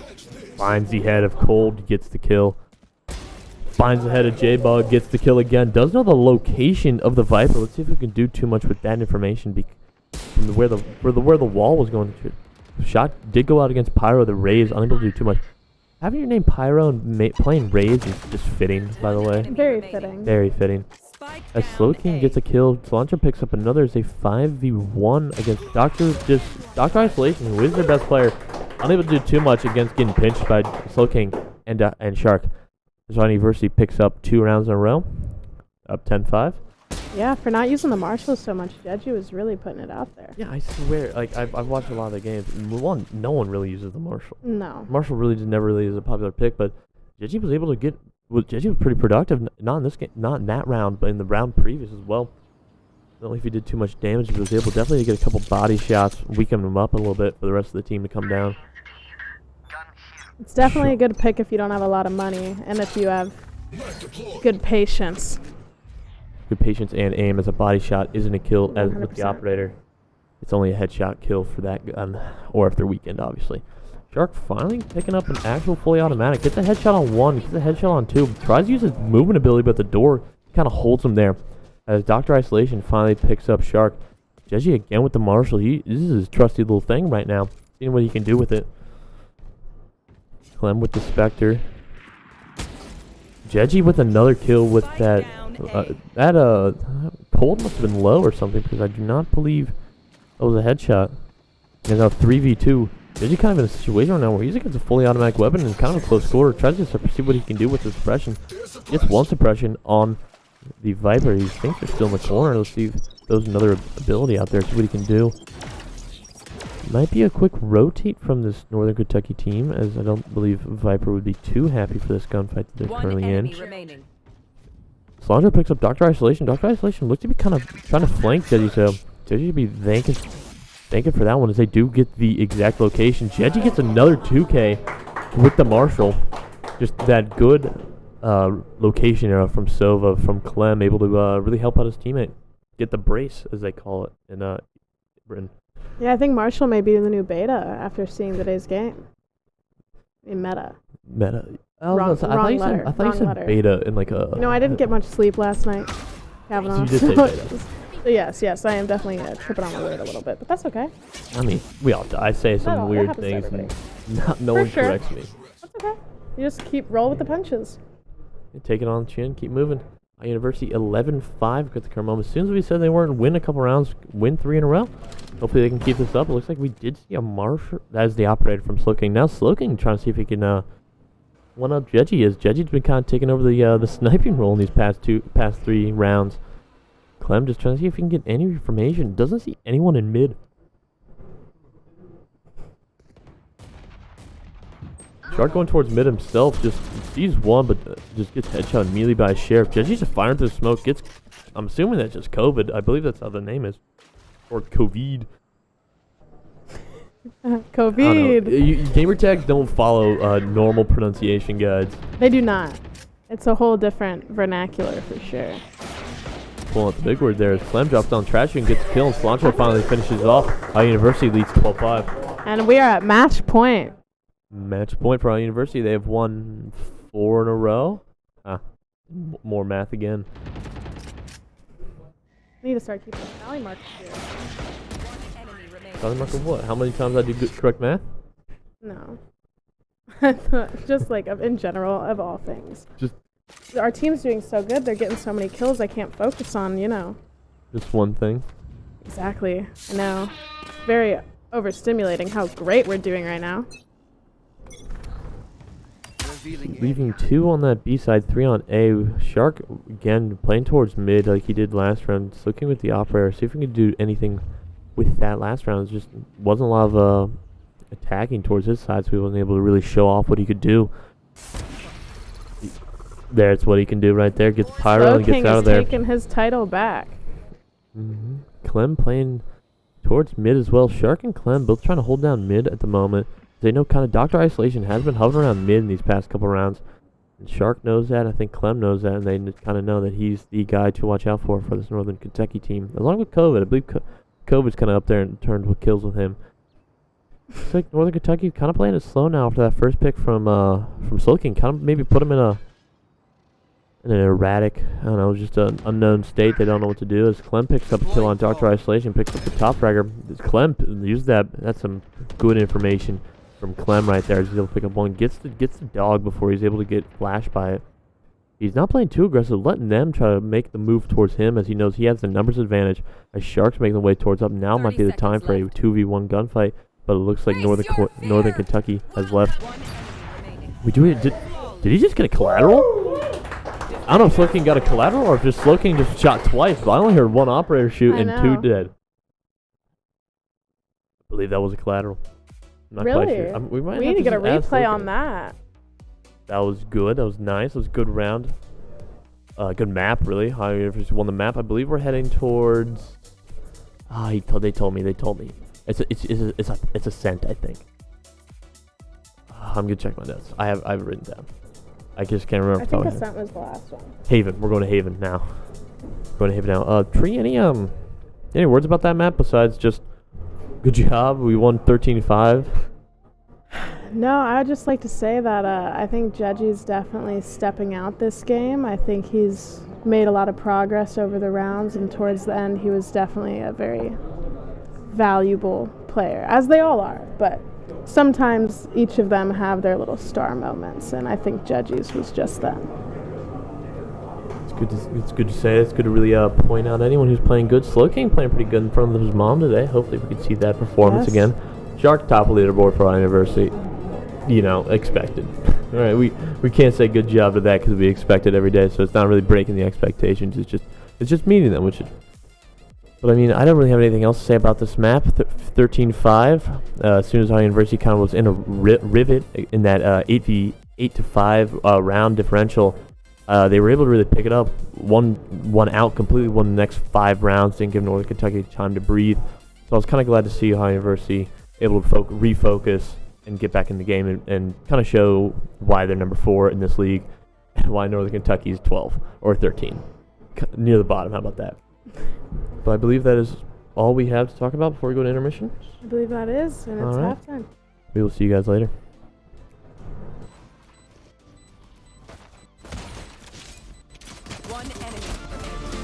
finds the head of Cold. Gets the kill. Finds the head of J-Bug. Gets the kill again. Does know the location of the Viper. Let's see if we can do too much with that information. From where the wall was going. Shot did go out against Pyro. The Rays unable to do too much. Having your name Pyro and playing Rays is just fitting, by the way. Very fitting. Very fitting. As Slow King gets a kill, Cilantro picks up another. It's a 5v1 against Dr. Isolation, who is their best player. Unable to do too much against getting pinched by Slow King and Shark. Design University picks up 2 rounds in a row. Up 10-5. Yeah, for not using the Marshall so much, Jeju was really putting it out there. Yeah, I swear, like I've watched a lot of the games. No one really uses the Marshall. No. Marshall really just never really is a popular pick, but Jeju was able to get. Well, Jeju was pretty productive, not in this game, not in that round, but in the round previous as well. Not only if he did too much damage, he was able definitely to get a couple body shots, weaken him up a little bit for the rest of the team to come down. It's definitely a good pick if you don't have a lot of money and if you have good patience. Good patience and aim as a body shot isn't a kill as with the 100%. operator. It's only a headshot kill for that gun, or if they're weakened, obviously. Shark finally picking up an actual fully automatic. Gets a headshot on 1, gets a headshot on 2. Tries to use his movement ability, but the door kind of holds him there. As Dr. Isolation finally picks up Shark. Jeji again with the Marshall. This is his trusty little thing right now. Seeing what he can do with it. Clem with the Spectre. Jeji with another kill with that. Cold must have been low or something because I do not believe that was a headshot. And now 3v2. Jeji kind of in a situation right now where he's against a fully automatic weapon and kind of a close scorer. Tries to see what he can do with the suppression. Gets 1 suppression on the Viper. He thinks they're still in the corner. Let's see if there's another ability out there. See what he can do. Might be a quick rotate from this Northern Kentucky team, as I don't believe Viper would be too happy for this gunfight that they're currently in. Slandra picks up Dr. Isolation. Dr. Isolation looks to be kind of trying to flank Jeji, so Jeji should be thanking for that one as they do get the exact location. Jeji gets another 2K with the Marshall. Just that good location era from Sova, from Clem, able to really help out his teammate. Get the brace, as they call it in Britain. Yeah, I think Marshall may be the new beta after seeing today's game. In meta. Wrong I letter. thought you said beta in like a... No, I didn't get much sleep last night. Kavanaugh. So you did say beta. So yes, I am definitely tripping on my word a little bit, but that's okay. I mean, we all I say some That weird happens to things everybody. and no For one sure. corrects me. That's okay. You just roll with the punches. You take it on the chin, keep moving. University 11-5 got the current moment. As soon as we said they weren't win a couple rounds, win 3 in a row. Hopefully they can keep this up. It looks like we did see a Marshall. That is the operator from Slowking. Now Slowking trying to see if he can one up Jeji. As Jeji's been kind of taking over the sniping role in these past 3 rounds. Clem just trying to see if he can get any information. Doesn't see anyone in mid. Shark going towards mid himself, just sees one, but just gets headshot immediately by a Sheriff. Jeji's just firing through the smoke. I'm assuming that's just COVID. I believe that's how the name is. Or COVID. COVID. Gamer tags don't follow normal pronunciation guides. They do not. It's a whole different vernacular for sure. Pulling out the big word there as Clem drops down trash and gets a kill, and Cilantro finally finishes it off. University leads 12-5. And we are at match point. Match point for University. They have won 4 in a row. More math again. Need to start keeping tally marks here. Tally mark of what? How many times I do correct math? No. Just like in general, of all things. Just our team's doing so good. They're getting so many kills. I can't focus on, just one thing. Exactly. I know. Very overstimulating how great we're doing right now. Leaving 2 on that B side, 3 on A. Shark again playing towards mid like he did last round. Just looking with the operator, see if we can do anything with that last round. It just wasn't a lot of attacking towards his side, so he wasn't able to really show off what he could do. There's what he can do right there. Gets Pyro and gets out of there. Taking his title back. Clem playing towards mid as well. Shark and Clem both trying to hold down mid at the moment. They know kind of Dr. Isolation has been hovering around mid in these past couple rounds. And Shark knows that. I think Clem knows that, and they kind of know that he's the guy to watch out for this Northern Kentucky team. Along with COVID, I believe COVID's kind of up there in terms of what kills with him. Looks like Northern Kentucky kind of playing it slow now after that first pick from Slocum. Kind of maybe put him in an erratic, I don't know, just an unknown state. They don't know what to do. As Clem picks up a kill on Dr. Isolation, picks up the top fragger. Clem used that. That's some good information from Clem right there. He's able to pick up one, gets the dog before he's able to get flashed by it. He's not playing too aggressive, letting them try to make the move towards him as he knows he has the numbers advantage. As Sharks making the way towards up, now might be the time for a 2v1 gunfight, but it looks like Northern Kentucky has left. Did he just get a collateral? I don't know if Slocum got a collateral or if just Slocum just shot twice, but I only heard one operator shoot and 2 dead. I believe that was a collateral. Not really? Quite sure. We need to get a replay on that. That was good. That was nice. That was a good round. Good map, really. High University won the map. I believe we're heading towards. They told me. It's a scent, I think. I'm gonna check my notes. I have it written down. I just can't remember. I think Ascent was the last one. Haven. We're going to Haven now. Tree, any words about that map besides just good job? We won 13-5. No, I would just like to say that I think Jeji's definitely stepping out this game. I think he's made a lot of progress over the rounds, and towards the end he was definitely a very valuable player, as they all are, but sometimes each of them have their little star moments, and I think Jeji's was just that. It's good to say. It's good to really point out anyone who's playing good. Slocum playing pretty good in front of his mom today. Hopefully we can see that performance again. Shark top leaderboard for our anniversary. Expected. All right, we can't say good job to that because we expect it every day, so it's not really breaking the expectations. It's just meeting them, which is. But I mean, I don't really have anything else to say about this map. 13-5. As soon as our university kind of was in a rivet in that 8-5 round differential, they were able to really pick it up. One out completely. Won the next 5 rounds. Didn't give Northern Kentucky time to breathe. So I was kind of glad to see Ohio University able to refocus and get back in the game and kind of show why they're number 4 in this league and why Northern Kentucky is 12 or 13. Near the bottom. How about that? But I believe that is all we have to talk about before we go to intermission. I believe that is, and it's halftime. We will see you guys later. One enemy remaining.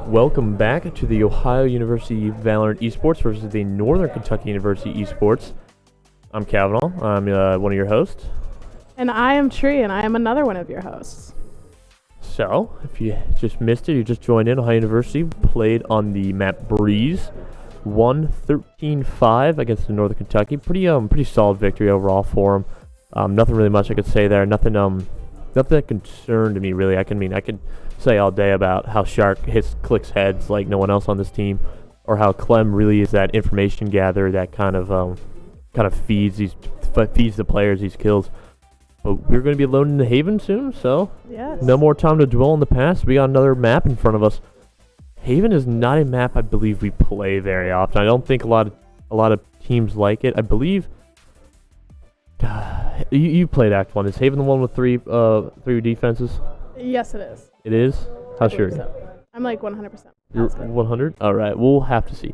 Welcome back to the Ohio University Valorant Esports versus the Northern Kentucky University Esports. I'm Kavanaugh. I'm one of your hosts. And I am Tree, and I am another one of your hosts. So, if you just missed it, you just joined in. Ohio University played on the map Breeze, won 13-5 against the Northern Kentucky. Pretty solid victory overall for them. Nothing really much I could say there. Nothing that concerned me really. I could say all day about how Shark clicks heads like no one else on this team, or how Clem really is that information gatherer that kind of feeds the players these kills. But we're going to be loading the Haven soon, so Yes. no more time to dwell on the past. We got another map in front of us. Haven is not a map I believe we play very often. I don't think a lot of teams like it. I believe you played Act 1. Is Haven the one with three defenses? Yes, it is. It is? How I sure? believe so. I'm like 100%. You're positive. 100? All right, we'll have to see.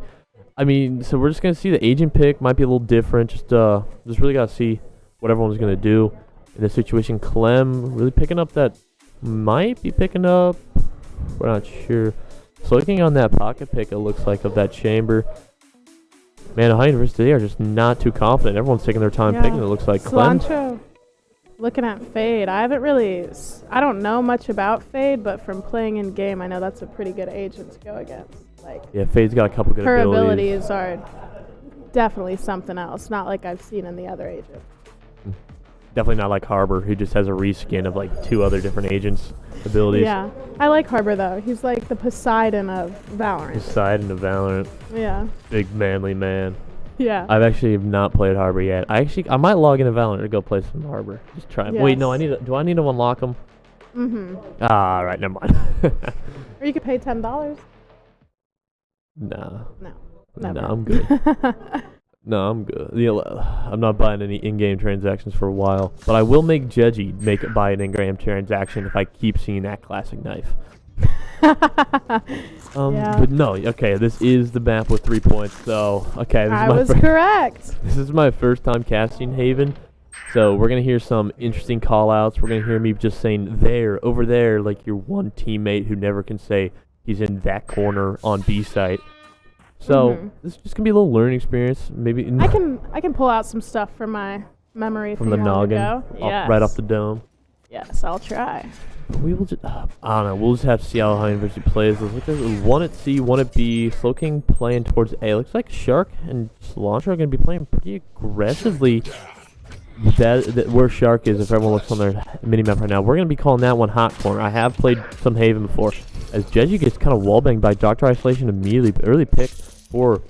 I mean, so we're just going to see the agent pick. Might be a little different. Just really got to see what everyone's going to do in this situation. Clem really picking up that, might be picking up, we're not sure. So looking on that pocket pick, it looks like, of that chamber. Man, Ohio University, they are just not too confident. Everyone's taking their time picking. It looks like Clem. Cilantro. Looking at Fade, I don't know much about Fade, but from playing in game, I know that's a pretty good agent to go against. Like, Yeah, Fade's got a couple good her abilities. abilities are definitely something else, not like I've seen in the other agents. Definitely not like Harbor, who just has a reskin of like 2 other different agents' abilities. Yeah, I like Harbor though. He's like the Poseidon of Valorant. Poseidon to Valorant. Yeah, Big manly man. yeah. I've actually not played Harbor yet. I might log into Valorant to go play some Harbor. Just try. Wait, no, Yes. do I need to unlock them? Ah, right, never mind. Or you could pay $10. Nah. No, No, never. I'm good. No, I'm good. I'm not buying any in-game transactions for a while, but I will make Jeji buy an in-game transaction if I keep seeing that classic knife. Yeah. But no, okay, this is the map with 3 points, so okay, I was correct. this is my first time casting Haven, so we're gonna hear some interesting call-outs. We're gonna hear me just saying there, over there, like your one teammate who never can say he's in that corner on B site. So this is just gonna be a little learning experience. Maybe I can pull out some stuff from my memory from the noggin, Yes. right off the dome. Yes, I'll try. We will just, I don't know. We'll just have to see how Ohio University plays. Looks like there's one at C, one at B. Slowking playing towards A. Looks like Shark and Cilantro are going to be playing pretty aggressively. That where Shark is, if everyone looks on their mini-map right now. We're going to be calling that one Hot Corner. I have played some Haven before. As Jeji gets kind of wallbanged by Dr. Isolation immediately. Early pick for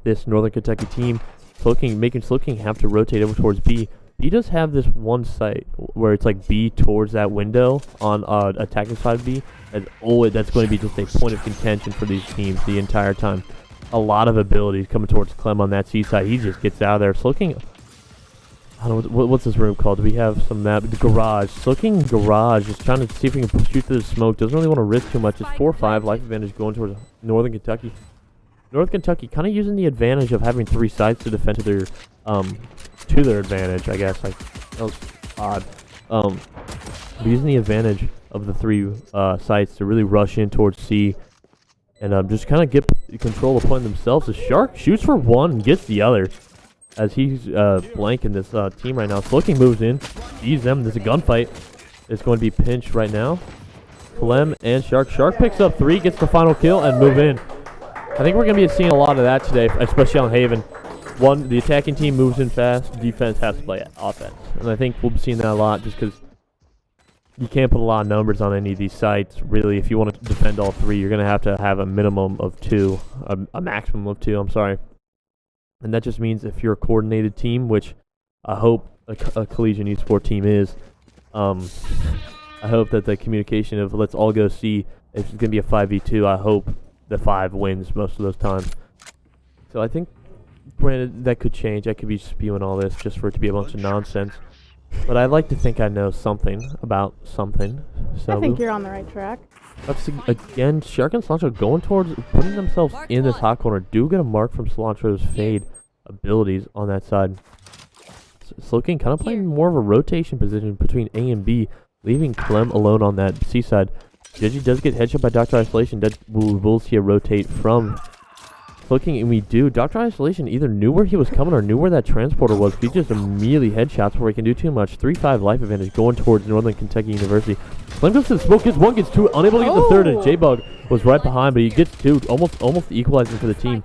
this Northern Kentucky team. Making Slowking have to rotate over towards B. B does have this one site where it's like B towards that window on attacking side of B. That's going to be just a point of contention for these teams the entire time. A lot of abilities coming towards Clem on that C side. He just gets out of there. Slowking, I don't know, what's this room called? Do we have some map? The garage. Slowking garage, just trying to see if we can shoot through the smoke. Doesn't really want to risk too much. It's 4-5 life advantage going towards Northern Kentucky. North Kentucky kind of using the advantage of having 3 sides to defend to their advantage, I guess. Like, that was odd. Using the advantage of the 3 sites to really rush in towards C and just kind of get control of playing themselves. The Shark shoots for one and gets the other as he's blanking this team right now. Slowking moves in, sees them. There's a gunfight. It's going to be pinched right now. Clem and Shark. Shark picks up 3, gets the final kill, and move in. I think we're going to be seeing a lot of that today, especially on Haven. The attacking team moves in fast. Defense has to play offense. And I think we'll be seeing that a lot just because you can't put a lot of numbers on any of these sites. Really, if you want to defend all 3, you're going to have a minimum of 2, a maximum of 2, I'm sorry. And that just means if you're a coordinated team, which I hope a collegiate esport team is, I hope that the communication of let's all go see, if it's going to be a 5v2, I hope the 5 wins most of those times. So I think, granted, that could change. I could be spewing all this just for it to be a bunch of nonsense. But I like to think I know something about something. So I think you're on the right track. Let's again, Shark and Cilantro going towards putting themselves in this hot corner. Do get a mark from Cilantro's fade abilities on that side. Slowking kind of playing more of a rotation position between A and B, leaving Clem alone on that C side. Jeji does get headshot by Dr. Isolation. We'll see a rotate from Looking, and we do. Dr. Isolation either knew where he was coming or knew where that transporter was. He just immediately headshots before he can do too much. 3-5 life advantage going towards Northern Kentucky University. Flame goes to the smoke, gets one, gets two, unable to get the third, and J-Bug was right behind, but he gets two, almost equalizing for the team.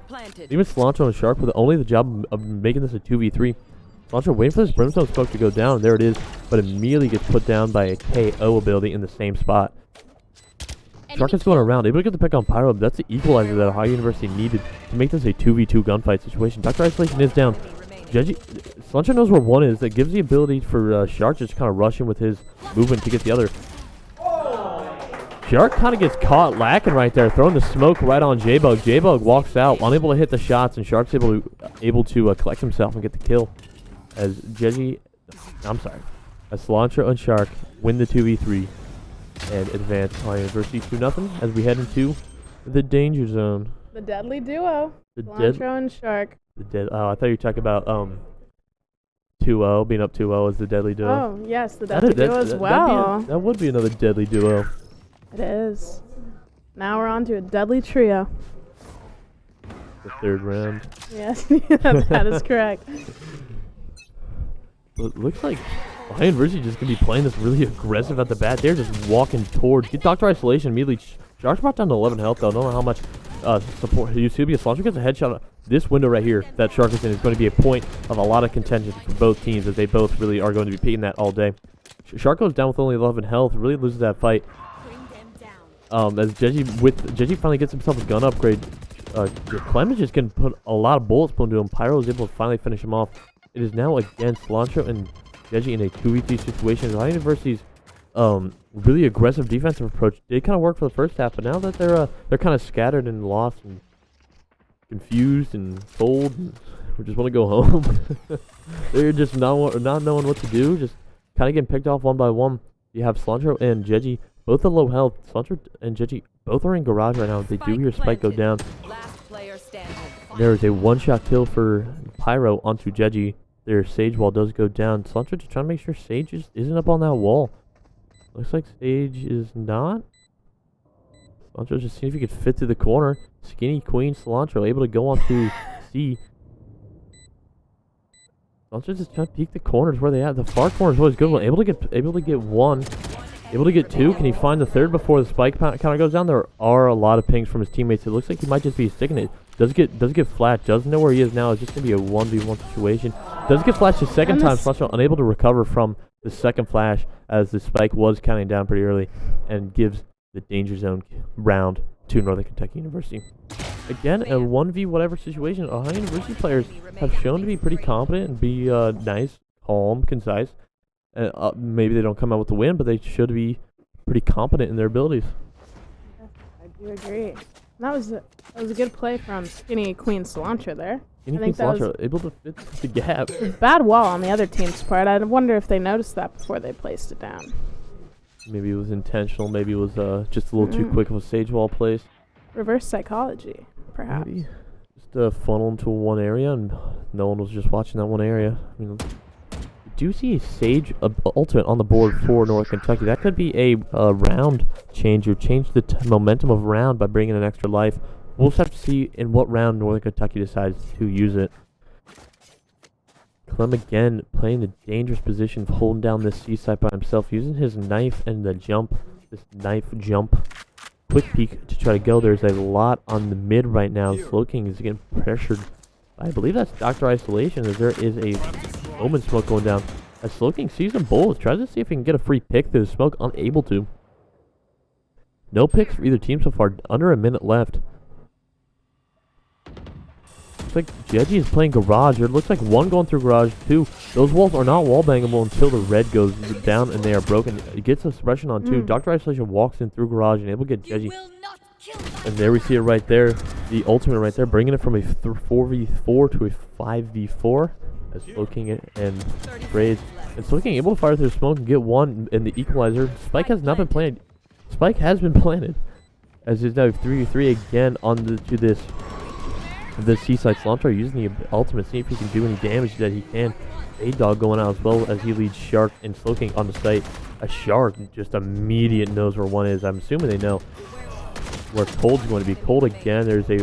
Even Cilantro and Shark with only the job of making this a 2v3. Cilantro waiting for this Brimstone smoke to go down, there it is, but immediately gets put down by a KO ability in the same spot. Shark is going around, able to get the pick on Pyro. That's the equalizer that Ohio University needed to make this a 2v2 gunfight situation. Dr. Isolation is down. Cilantro knows where one is. That gives the ability for Shark just kind of rushing with his movement to get the other. Shark kind of gets caught lacking right there, throwing the smoke right on J-Bug. J-Bug walks out, unable to hit the shots, and Shark's able to collect himself and get the kill. As Cilantro and Shark win the 2v3. And advance Ohio University 2-0 as we head into the danger zone. The deadly duo. The Cilantro and Shark. Oh, I thought you were talking about 2-0, being up 2-0 as the deadly duo. Oh, yes, the deadly duo as well. That would be another deadly duo. It is. Now we're on to a deadly trio. The third round. Yes, that is correct. It looks like Ohio University just going to be playing this really aggressive at the bat. They're just walking towards. Get Dr. Isolation immediately. Shark's brought down to 11 health, though. I don't know how much support he used to be. Cilantro gets a headshot. This window right here that Shark is in is going to be a point of a lot of contention for both teams, as they both really are going to be picking that all day. Shark goes down with only 11 health, really loses that fight. As Jeji finally gets himself a gun upgrade, Clem is just getting put a lot of bullets put into him. Pyro is able to finally finish him off. It is now against Cilantro and Jeji in a 2v3 situation. Ohio University's really aggressive defensive approach did kind of work for the first half, but now that they're kind of scattered and lost and confused and cold, and we just want to go home. They're just not knowing what to do, just kind of getting picked off one by one. You have Cilantro and Jeji both at low health. Cilantro and Jeji both are in garage right now. They do hear Spike go down. There is a one-shot kill for Pyro onto Jeji. Their Sage wall does go down. Cilantro just trying to make sure Sage isn't up on that wall. Looks like Sage is not. Cilantro just seeing if he could fit through the corner. Skinny Queen Cilantro able to go onto C. Cilantro just trying to peek the corners where they at. The far corner is always good one. Able to get one. Able to get two. Can he find the third before the spike counter goes down? There are a lot of pings from his teammates. It looks like he might just be sticking it. Does get flashed. Doesn't know where he is now. It's just gonna be a 1v1 situation. Does get flashed the second time. Cilantro unable to recover from the second flash as the spike was counting down pretty early, and gives the danger zone round to Northern Kentucky University. Again, a 1v whatever situation. Ohio University players have shown to be pretty competent and be nice, calm, concise. Maybe they don't come out with the win, but they should be pretty competent in their abilities. I do agree. That was a good play from Skinny Queen Cilantro there. Skinny Queen Cilantro able to fit the gap. Bad wall on the other team's part. I wonder if they noticed that before they placed it down. Maybe it was intentional. Maybe it was just a little too quick of a Sage wall place. Reverse psychology, perhaps. Maybe. Just funnel into one area, and no one was just watching that one area. I mean, do see a Sage ultimate on the board for North Kentucky. That could be a round changer, change the momentum of round by bringing an extra life. We'll just have to see in what round Northern Kentucky decides to use it. Clem again playing the dangerous position of holding down this C site by himself, using his knife and the jump, this knife jump. Quick peek to try to go. There's a lot on the mid right now. Slowking is getting pressured. I believe that's Dr. Isolation, as there is a Omen smoke going down. As Slowking sees them both, tries to see if he can get a free pick through the smoke, unable to. No picks for either team so far, under a minute left. Looks like Jeji is playing garage. It looks like one going through garage, two. Those walls are not wall bangable until the red goes down and they are broken. It gets a suppression on two. Dr. Isolation walks in through garage and able to get Jeji. And there we see it right there. The ultimate right there, bringing it from a 4v4 to a 5v4. As Slowking and Braids. And Slowking able to fire through the smoke and get one in the equalizer. Spike has not been planted. Spike has been planted. As it's now 3v3 again to this the Seaside Cilantro using the ultimate, see if he can do any damage that he can. A-Dog going out as well as he leads Shark and Slowking on the site. A Shark just immediate knows where one is. I'm assuming they know where Cold's going to be. Cold again, there's a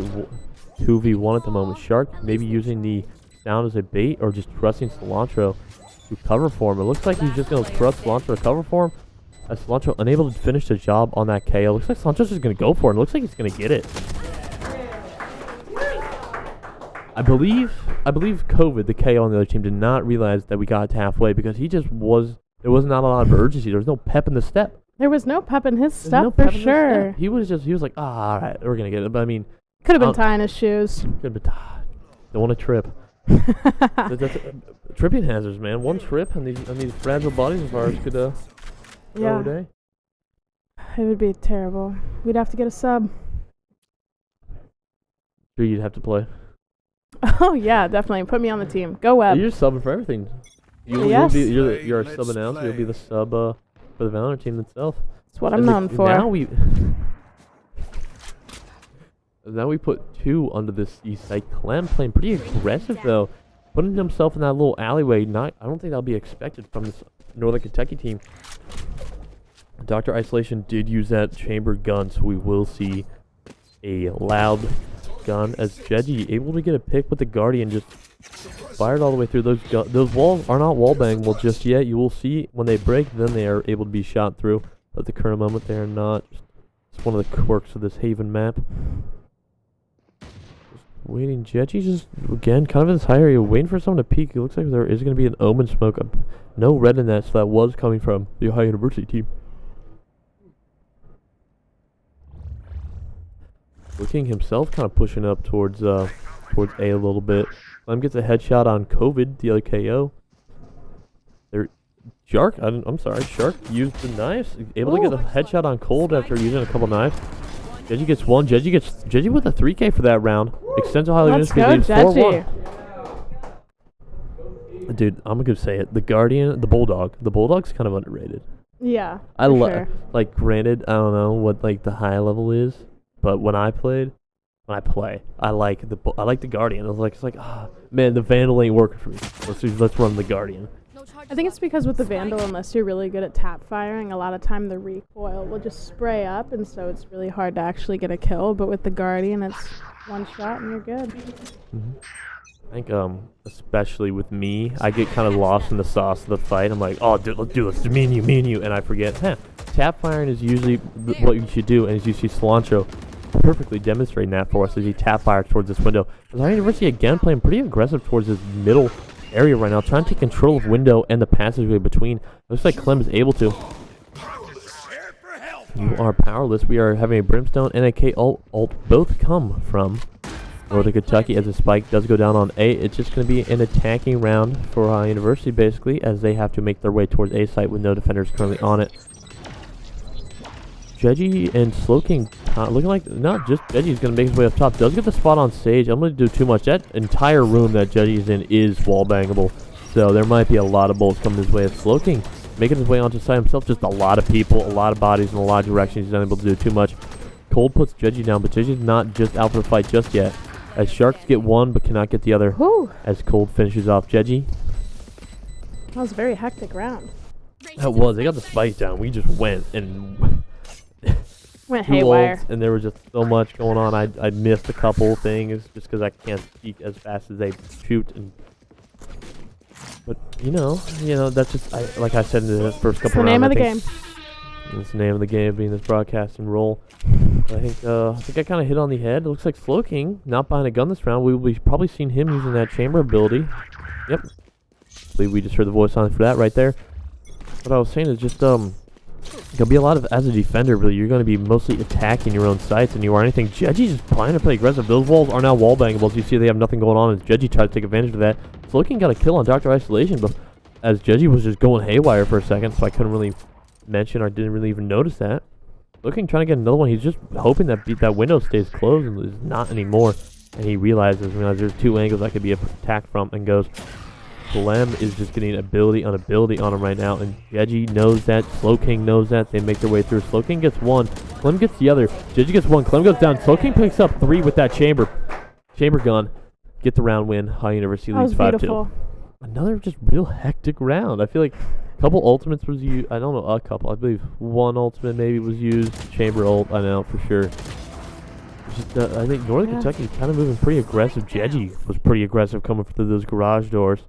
2v1 at the moment. Shark maybe using the sound as a bait or just trusting Cilantro to cover for him. It looks like he's just going to trust Cilantro to cover for him. As Cilantro unable to finish the job on that KO. Looks like Cilantro's just going to go for it. It looks like he's going to get it. I believe COVID, the KO on the other team, did not realize that we got to halfway because there was not a lot of urgency. There was no pep in the step. There was no pep in his There's step no for pep in his sure. step. He was like, all right, we're going to get it. But I mean, Could have been tying his shoes. could have been, don't want to trip. That's tripping hazards, man. One trip on these fragile bodies of ours could go Yeah. a day. It would be terrible. We'd have to get a sub. Sure, you'd have to play. Oh yeah, definitely. Put me on the team. Go Web. You're subbing for everything. Yes. You're a sub announcer. You'll be the sub for the Valorant team itself. That's what I'm known for. Now we put 2 under this east side. Clem playing pretty aggressive though, putting himself in that little alleyway. I don't think that'll be expected from this Northern Kentucky team. Dr. Isolation did use that chamber gun, so we will see a loud gun as Jeji able to get a pick with the Guardian, just fired all the way through. Those walls are not wall bangable just yet. You will see when they break, then they are able to be shot through. But at the current moment, they are not. It's one of the quirks of this Haven map. Just waiting. Jeji just, again, kind of in this high area, waiting for someone to peek. It looks like there is going to be an Omen smoke. No red in that, so that was coming from the Ohio University team. Looking himself kind of pushing up towards A a little bit. Clem gets a headshot on COVID, the other KO. Shark used the knives, able to get a headshot on Cold after using a couple knives. Jeji gets one. Jeji with a 3K for that round. Extends Ohio University leads 4-1. Dude, I'm gonna say it. The Guardian, the Bulldog's kind of underrated. Yeah. I sure. like, granted, I don't know what like the high level is. But when I play, I like the Guardian. It's like, man, the Vandal ain't working for me. Let's run the Guardian. I think it's because with the Vandal, unless you're really good at tap firing, a lot of time the recoil will just spray up, and so it's really hard to actually get a kill. But with the Guardian, it's one shot and you're good. Mm-hmm. I think especially with me, I get kind of lost in the sauce of the fight. I'm like, oh, dude, let's do this. Me and you, and I forget. Tap firing is usually what you should do, and as you see Cilantro perfectly demonstrating that for us as he tap fires towards this window. Ohio University again playing pretty aggressive towards this middle area right now, trying to take control of window and the passageway between. Looks like Clem is able to. You are powerless. We are having a Brimstone and a K ult both come from Northern Kentucky as the spike does go down on A. It's just going to be an attacking round for Ohio University basically as they have to make their way towards A site with no defenders currently on it. Jeji and Slowking looking like not just Jeji's going to make his way up top. Does get the spot on stage. I'm going to do too much. That entire room that Jeji's in is wall bangable. So there might be a lot of bullets coming his way. As Slowking making his way onto site himself. Just a lot of people, a lot of bodies in a lot of directions. He's unable to do too much. Cold puts Jeji down, but Jeji's not just out for the fight just yet. As Sharks get one but cannot get the other. Whew. As Cold finishes off Jeji. That was a very hectic round. That was. They got the spike down. We just went and... Went haywire. And there was just so much going on. I missed a couple things just because I can't speak as fast as they shoot. But you know, that's just like I said in the first couple rounds. It's the name of the game. It's the name of the game, being this broadcasting role. But I think I kind of hit on the head. It looks like Slowking not behind a gun this round. We will be probably seen him using that chamber ability. Yep. I believe we just heard the voice on for that right there. What I was saying is just gonna be a lot of, as a defender, really, you're gonna be mostly attacking your own sites than you are anything. Jeji's just trying to play aggressive. Those walls are now wall bangable. As you see, they have nothing going on as Jeji tried to take advantage of that. Slowking got a kill on Dr. Isolation, but as Jeji was just going haywire for a second, so I couldn't really mention or didn't really even notice that. Slowking trying to get another one. He's just hoping that that window stays closed, and is not anymore. And he realizes there's two angles I could be attacked from, and goes. Clem is just getting ability on him right now, and Jeji knows that. Slowking knows that. They make their way through. Slowking gets one. Clem gets the other. Jeji gets one. Clem goes down. Slowking picks up 3 with that chamber. Chamber gun. Get the round win. High University That was leads 5-2. beautiful. Another just real hectic round. I feel like a couple ultimates was used. I don't know, a couple. I believe one ultimate maybe was used. Chamber ult, I know for sure. Just, I think Northern Kentucky kind of moving pretty aggressive. Jeji was pretty aggressive coming through those garage doors.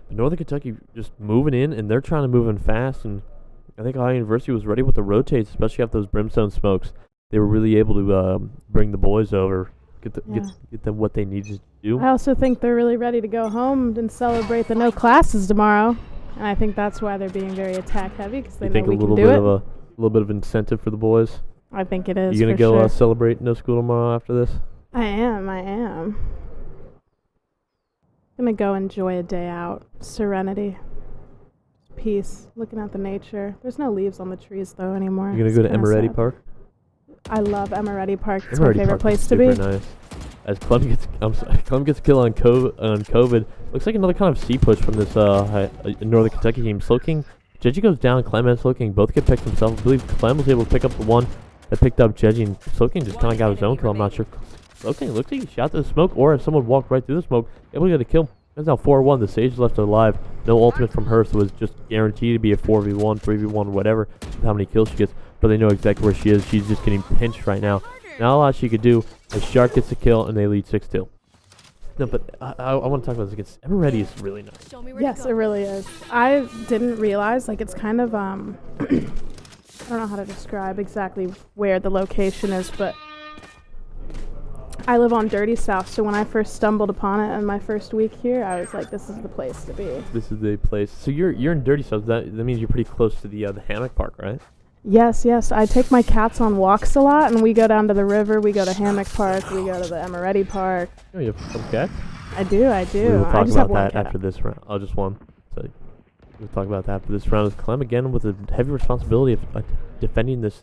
But Northern Kentucky just moving in, and they're trying to move in fast. And I think Ohio University was ready with the rotates, especially after those brimstone smokes. They were really able to bring the boys over, get them what they needed to do. I also think they're really ready to go home and celebrate the no classes tomorrow. And I think that's why they're being very attack heavy, because they know we can do it. A little bit of incentive for the boys. I think it is. You gonna go celebrate no school tomorrow after this? I am. Gonna go enjoy a day out. Serenity. Peace. Looking at the nature. There's no leaves on the trees though anymore. You gonna go to kinda Emeretti sad. Park? I love Emeretti Park. It's Emeretti my favorite Park place is to be. super nice. As Clem gets a kill on COVID. Looks like another kind of C push from this Northern Kentucky team. Slowking, Jeji goes down. Clem and Slowking both get picked himself. I believe Clem was able to pick up the one that picked up Jeji, and Slowking just kind of got his own kill. I'm not sure. Slowking looks like he shot through the smoke, or if someone walked right through the smoke, able to get a kill. That's now 4-1. The Sage left alive. No ultimate from her, so it was just guaranteed to be a 4v1, 3v1, whatever, how many kills she gets. But they know exactly where she is. She's just getting pinched right now. Not a lot she could do. The Shark gets a kill, and they lead 6-2. No, but I want to talk about this again. Emeretti is really nice. Yes, it really is. I didn't realize, like, it's kind of, I don't know how to describe exactly where the location is, but I live on Dirty South, so when I first stumbled upon it in my first week here, I was like, this is the place to be. This is the place. So you're in Dirty South. That means you're pretty close to the hammock park, right? Yes. I take my cats on walks a lot, and we go down to the river, we go to Hammock Park, we go to the Emeretti Park. Oh, you have some cats? I do. We will I talk just have about one that cat. after this round. Oh, just one. So we'll talk about that after this round. Is Clem again with the heavy responsibility of defending this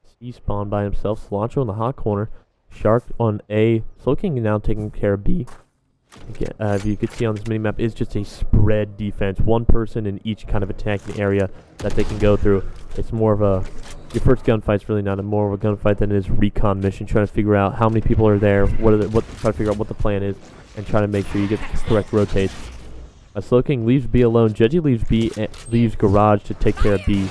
C spawn by himself. Cilantro in the hot corner. Shark on A. Slowking now taking care of B. Again, if you could see on this minimap, it's just a spread defense. One person in each kind of attacking area that they can go through. It's more of a... Your first gunfight's really not more of a gunfight than it is recon mission. Trying to figure out how many people are there, try to figure out what the plan is, and try to make sure you get the correct rotates. Slowking leaves B alone. Jeji leaves B, leaves Garage to take care of B.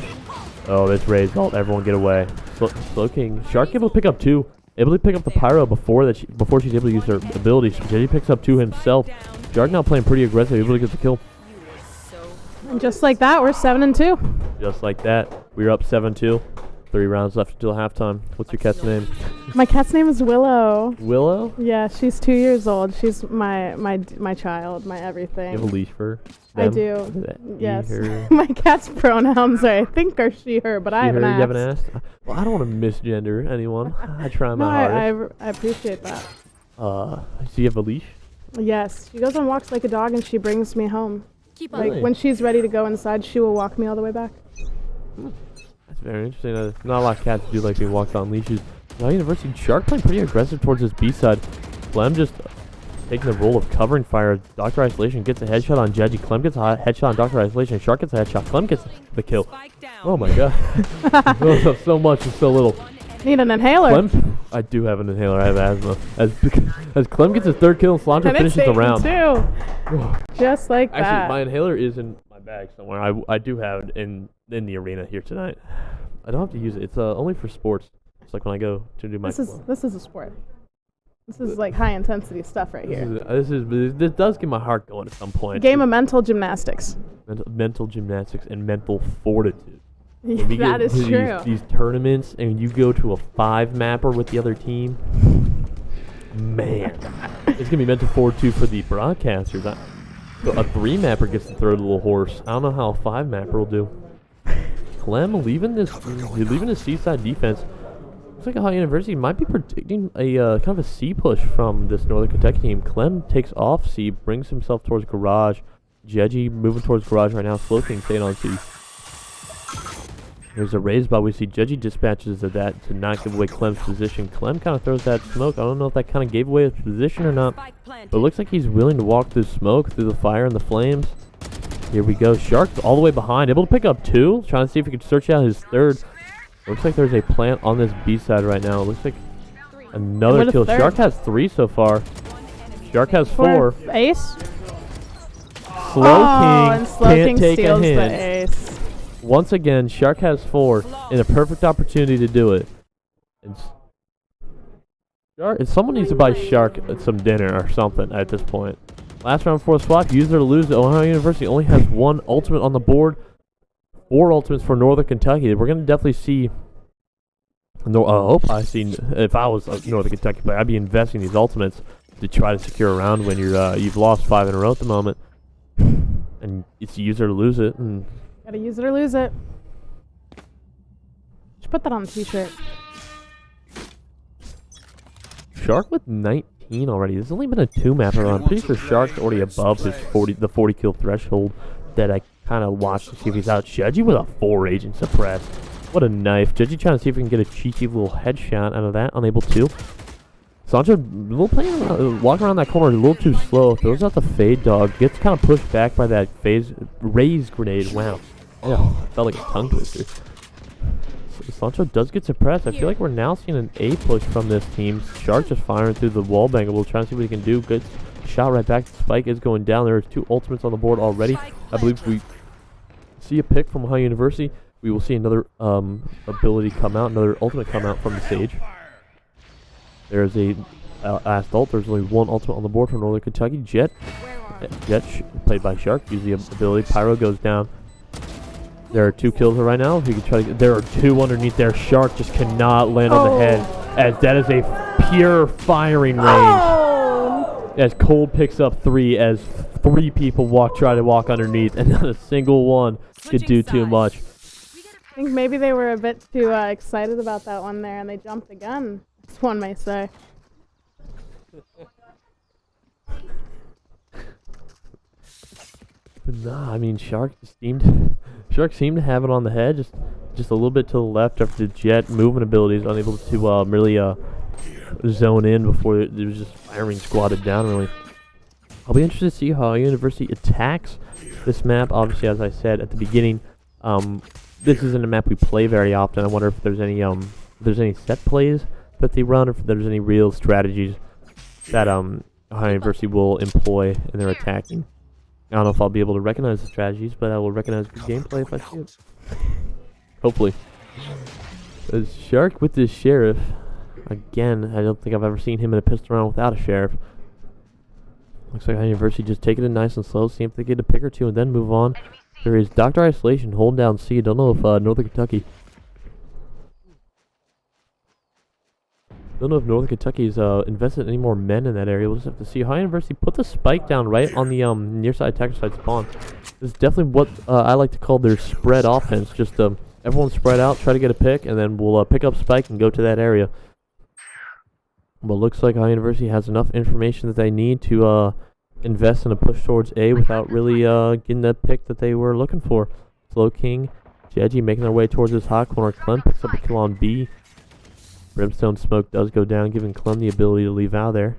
Oh, this raised ult. Everyone get away. Slowking. Shark able to pick up 2. Able to pick up the pyro before she's able to use her abilities. Jeji picks up 2 himself. Shark now playing pretty aggressive, able to get the kill. And just like that, we're 7-2. Just like that, we're up 7-2. 3 rounds left until halftime. What's your cat's name? My cat's name is Willow. Willow? Yeah, she's 2 years old. She's my child, my everything. You have a leash for I them? do. Yes. Her? My cat's pronouns I think are she, her, but I haven't asked. You haven't asked? Well, I don't want to misgender anyone. I try my hardest. I appreciate that. So you have a leash? Yes. She goes on walks like a dog and she brings me home. Keep Like Really? when she's ready to go inside, she will walk me all the way back. That's very interesting. Not a lot of cats do like being walked on leashes. Now University Shark playing pretty aggressive towards his B side. Clem just taking the role of covering fire. Dr. Isolation gets a headshot on Jeji. Clem gets a headshot on Dr. Isolation. Shark gets a headshot. Clem gets the kill. Oh my god. So much and so little. Need an inhaler. Clem, I do have an inhaler. I have asthma. As Clem gets his 3rd kill and Cilantro And it's finishes the round. too. Just like that. Actually, my inhaler is in my bag somewhere. I do have it in the arena here tonight. I don't have to use it. It's only for sports. It's like when I go to do my. This is a sport. This is like high intensity stuff right here. This does get my heart going at some point. Game of mental gymnastics. Mental gymnastics and mental fortitude. When we That get is to true. These tournaments and you go to a 5-mapper with the other team, man, it's gonna be mental fortitude for the broadcasters. So a 3-mapper gets to throw the little horse. I don't know how a 5-mapper will do. Clem leaving the Seaside defense. Looks like Ohio University might be predicting a kind of a C push from this Northern Kentucky team. Clem takes off C, brings himself towards Garage. Jeji moving towards Garage right now. Slowking staying on C. There's a raise by we see Jeji dispatches of that to not give away Clem's position. Clem kind of throws that smoke. I don't know if that kind of gave away his position or not. But it looks like he's willing to walk through smoke, through the fire and the flames. Here we go. Shark's all the way behind. Able to pick up 2. Trying to see if he can search out his 3rd. Looks like there's a plant on this B side right now. It looks like Another with a kill. third. Shark has 3 so far. Shark has 4. For ace. Slow And King Slow can't King take a steals the hint. ace. Once again, Shark has 4 in a perfect opportunity to do it. Someone needs to buy Shark some dinner or something at this point. Last round for the swap, use it or lose it. Ohio University only has 1 ultimate on the board. 4 ultimates for Northern Kentucky. We're going to definitely see... if I was a Northern Kentucky player, I'd be investing these ultimates to try to secure a round when you've lost 5 in a row at the moment. And it's use it or lose it. And Gotta use it or lose it. Should put that on the t-shirt. Shark with 19 already. There's only been a 2-mapper on. I'm pretty sure Shark's already above his 40 kill threshold that I kind of watched to see if he's out. Jeji with a 4 agent suppress. What a knife. Jeji trying to see if we can get a cheeky little headshot out of that. Unable to. Sancho walking around that corner a little too slow. Throws out the fade dog. Gets kind of pushed back by that raise grenade. Wow. Yeah, felt like a tongue twister. Sancho does get suppressed. I feel like we're now seeing an A push from this team. Shark just firing through the wall bang. We'll try to see what he can do. Good shot right back. Spike is going down. There's 2 ultimates on the board already. I believe we see a pick from Ohio University. We will see another ability come out, another ultimate come out from the stage. There's a last ult. There's only 1 ultimate on the board for Northern Kentucky. Jet played by Shark. Use the ability. Pyro goes down. There are 2 kills right now. If you can try to there are 2 underneath there. Shark just cannot land on the head, as that is a pure firing range. As Cold picks up 3, as 3 people try to walk underneath, and not a single one could do too much. I think maybe they were a bit too excited about that one there, and they jumped the gun, as one may say. But nah, I mean, Shark seemed to have it on the head, just a little bit to the left after the Jet movement abilities, unable to really zone in before it was just firing squatted down. Really, I'll be interested to see how University attacks this map. Obviously, as I said at the beginning, this isn't a map we play very often. I wonder if there's any set plays that they run, or if there's any real strategies that Ohio University will employ in their attacking. I don't know if I'll be able to recognize the strategies, but I will recognize good gameplay if I see it. Hopefully. Shark with this Sheriff. Again, I don't think I've ever seen him in a pistol round without a Sheriff. Looks like University just taking it nice and slow, see if they get a pick or 2 and then move on. There is Dr. Isolation holding down C. Don't know if Northern Kentucky is invested any more men in that area. We'll just have to see. High University put the spike down right on the near side attacker side spawn. This is definitely what I like to call their spread offense. Just everyone spread out, try to get a pick, and then we'll pick up spike and go to that area. But looks like High University has enough information that they need to invest in a push towards A without really getting that pick that they were looking for. Slow King, Jeji making their way towards this hot corner. Clem picks up a kill on B. Brimstone Smoke does go down, giving Clem the ability to leave out there.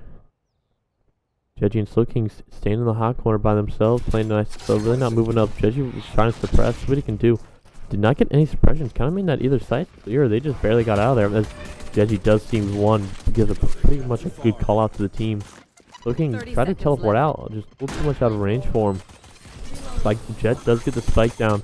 Jeji and Slow King staying in the hot corner by themselves, playing nice, so really not moving up. Jeji was trying to suppress, what he can do. Did not get any suppressions, kind of mean that either side clear. They just barely got out of there. As Jeji does see one, gives a pretty much a good call out to the team. Slow King tried to teleport out, just a little too much out of range for him. Spike Jet does get the spike down.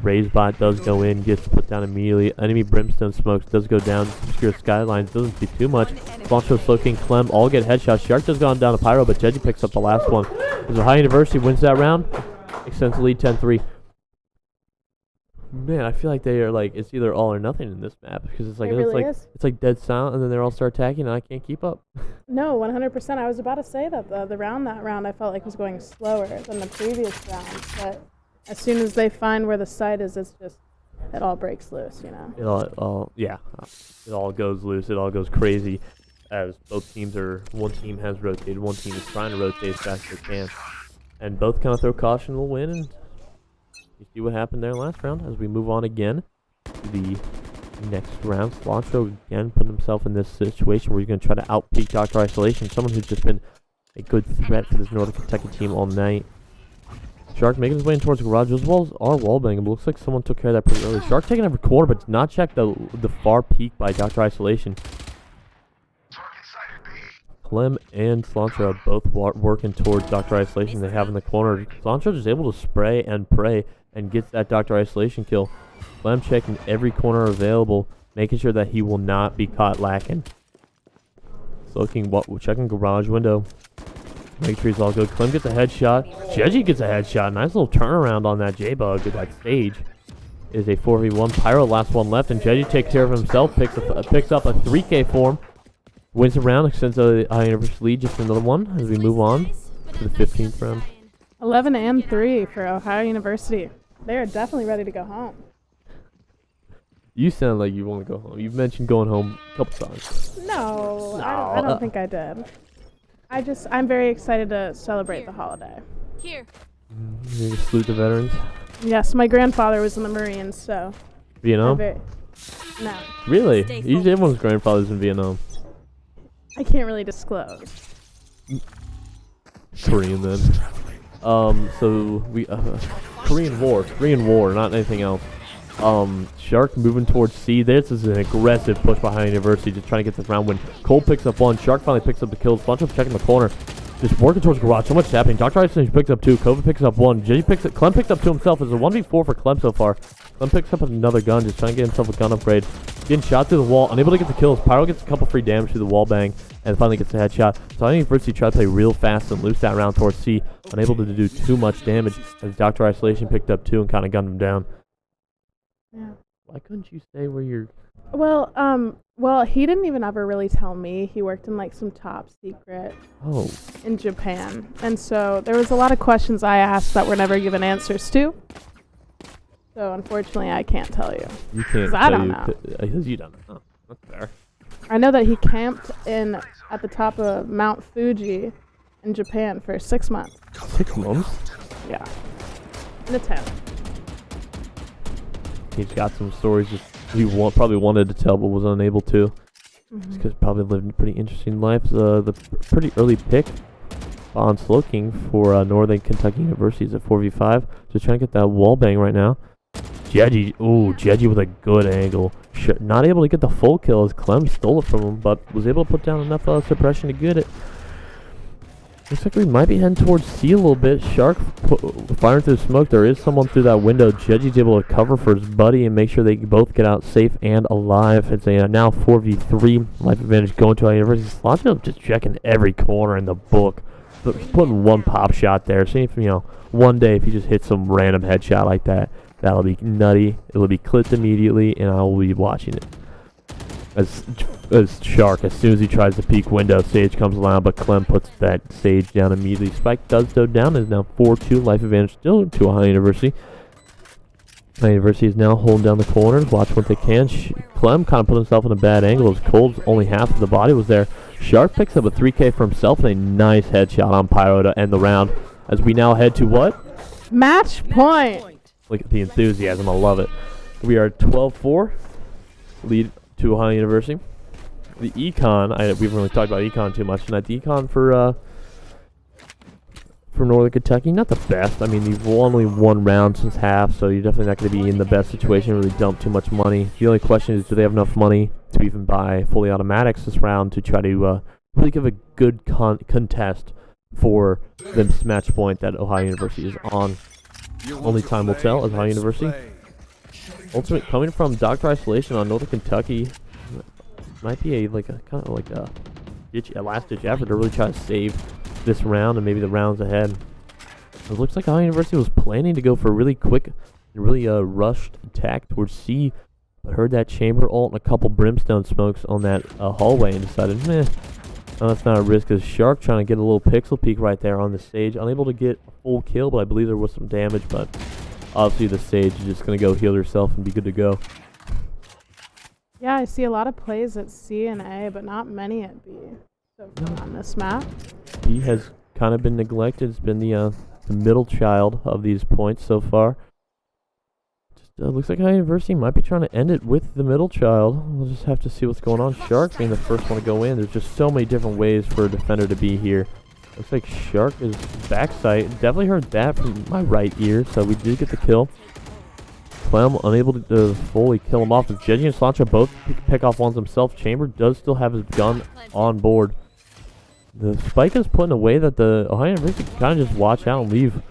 Raise bot does go in, gets put down immediately. Enemy Brimstone Smokes does go down. Obscure Skylines doesn't see too much. Boncho, Slow King, Clem all get headshots. Shark does go down to Pyro, but Jeji picks up the last one. As Ohio University wins that round, extends the lead 10-3. Man, I feel like they are like, it's either all or nothing in this map, because it's like it's like dead silent, and then they're all start attacking, and I can't keep up. No, 100%. I was about to say that that round I felt like was going slower than the previous round, but as soon as they find where the site is, it's just, it all breaks loose, you know? It all goes loose. It all goes crazy as both teams one team has rotated, one team is trying to rotate as fast as they can. And both kind of throw caution to the wind, and you see what happened there last round as we move on again to the next round. Cilantro again putting himself in this situation where he's going to try to outpeak Dr. Isolation, someone who's just been a good threat for this Northern Kentucky team all night. Shark making his way in towards the garage. Those walls are wallbanging, but looks like someone took care of that pretty early. Shark taking every corner, but did not check the far peak by Dr. Isolation. Clem and Cilantro are both working towards Dr. Isolation they have in the corner. Cilantro is able to spray and pray and gets that Dr. Isolation kill. Clem checking every corner available, making sure that he will not be caught lacking. Checking garage window. Make sure he's all good. Clem gets a headshot. Jeji gets a headshot. Nice little turnaround on that J-Bug with that stage. Is a 4v1. Pyro, last one left, and Jeji takes care of himself. Picks up a 3K form. Wins the round, extends the University lead. Just another one as we move on to the 15th round. 11 and 3 for Ohio University. They are definitely ready to go home. You sound like you want to go home. You've mentioned going home a couple times. No, I don't think I did. I'm very excited to celebrate the holiday. Here. You salute the veterans. Yes, my grandfather was in the Marines, so. Vietnam? No, Really? Usually everyone's grandfather's in Vietnam. I can't really disclose. Korean then. So we Korean War, not anything else. Shark moving towards C. This is an aggressive push behind University, just trying to get this round win. Cole picks up one. Shark finally picks up the kills. Bunch of checking the corner. Just working towards garage. So much is happening. Dr. Isolation picks up 2. Kova picks up 1. Clem picks up 2 himself. It's a 1v4 for Clem so far. Clem picks up another gun, just trying to get himself a gun upgrade. Getting shot through the wall, unable to get the kills. Pyro gets a couple free damage through the wall bang, and finally gets a headshot. So University tried to play real fast and loose that round towards C. Unable to do too much damage as Dr. Isolation picked up 2 and kind of gunned him down. Yeah. Why couldn't you say where you're... Well, he didn't even ever really tell me. He worked in like some top secret in Japan. And so there was a lot of questions I asked that were never given answers to. So unfortunately, I can't tell you. You can't tell I don't know. Because you don't know. Oh, that's fair. I know that he camped at the top of Mount Fuji in Japan for 6 months. 6 months? Yeah. In a tent. He's got some stories that he probably wanted to tell but was unable to. Because probably lived a pretty interesting life. The pretty early pick on Slowking for Northern Kentucky University is a 4v5. Just trying to get that wall bang right now. Jeji with a good angle. Not able to get the full kill as Clem stole it from him, but was able to put down enough suppression to get it. Looks like we might be heading towards C a little bit. Shark firing through smoke. There is someone through that window. Jeji's able to cover for his buddy and make sure they both get out safe and alive. It's a now 4v3 life advantage going to our University. Cilantro just checking every corner in the book. Putting one pop shot there. See if, one day if he just hits some random headshot like that, that'll be nutty. It'll be clipped immediately, and I will be watching it. As Shark, as soon as he tries to peek window, Sage comes around, but Clem puts that Sage down immediately. Spike does go down. Is now 4-2 life advantage still to Ohio University. Ohio University is now holding down the corners. Watch what they can. Clem kind of put himself in a bad angle as Cole's only half of the body was there. Shark picks up a 3K for himself and a nice headshot on Pyro to end the round. As we now head to what? Match point. Look at the enthusiasm. I love it. We are 12-4. Lead to Ohio University. The econ, we haven't really talked about econ too much tonight. The econ for Northern Kentucky, not the best. I mean, you've only one round since half, so you're definitely not going to be in the best situation to really dump too much money. The only question is, do they have enough money to even buy fully automatics this round to try to really give a good contest for the match point that Ohio University is on? Only time will tell as Ohio University. Ultimate coming from Dr. Isolation on Northern Kentucky might be a last-ditch effort to really try to save this round and maybe the rounds ahead. It looks like Ohio University was planning to go for a really quick and really rushed attack towards C, but heard that chamber ult and a couple brimstone smokes on that hallway and decided, no, that's not a risk. As Shark trying to get a little pixel peek right there on the Sage, unable to get a full kill, but I believe there was some damage, but obviously the Sage is just going to go heal herself and be good to go. Yeah, I see a lot of plays at C and A, but not many at B so far on this map. B has kind of been neglected. It's been the middle child of these points so far. Just looks like High University might be trying to end it with the middle child. We'll just have to see what's going on. Shark being the first one to go in. There's just so many different ways for a defender to be here. Looks like Shark is backside. Definitely heard that from my right ear, so we did get the kill. Clem unable to fully kill him off. As Jeji and Cilantro both pick off ones himself. Chamber does still have his gun on board. The spike is put in a way that the Ohio University can kind of just watch out and leave.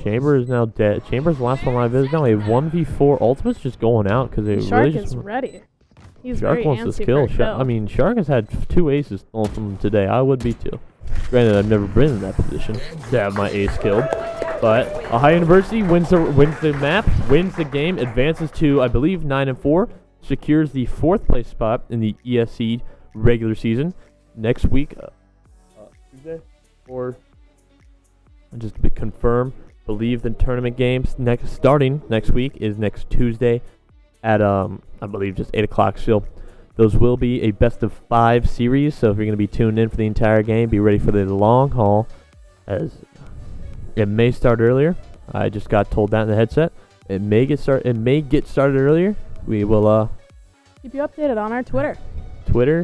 Chamber is now dead. Chamber's the last one live is now a 1v4. Ultimate's just going out because it Shark really just... is ready. He's Shark very wants antsy to kill. for a kill. I mean, Shark has had 2 aces stolen from him today. I would be too. Granted, I've never been in that position to have my ace killed. But Ohio University wins the map, wins the game, advances to, I believe, 9-4, secures the 4th place spot in the ESC regular season. Next week, Tuesday, or just to confirm, believe the tournament games starting next week is next Tuesday at I believe just 8 o'clock still. Those will be a best of 5 series, so if you're going to be tuned in for the entire game, be ready for the long haul, as it may start earlier. I just got told that in the headset. It may get started earlier. We will keep you updated on our Twitter,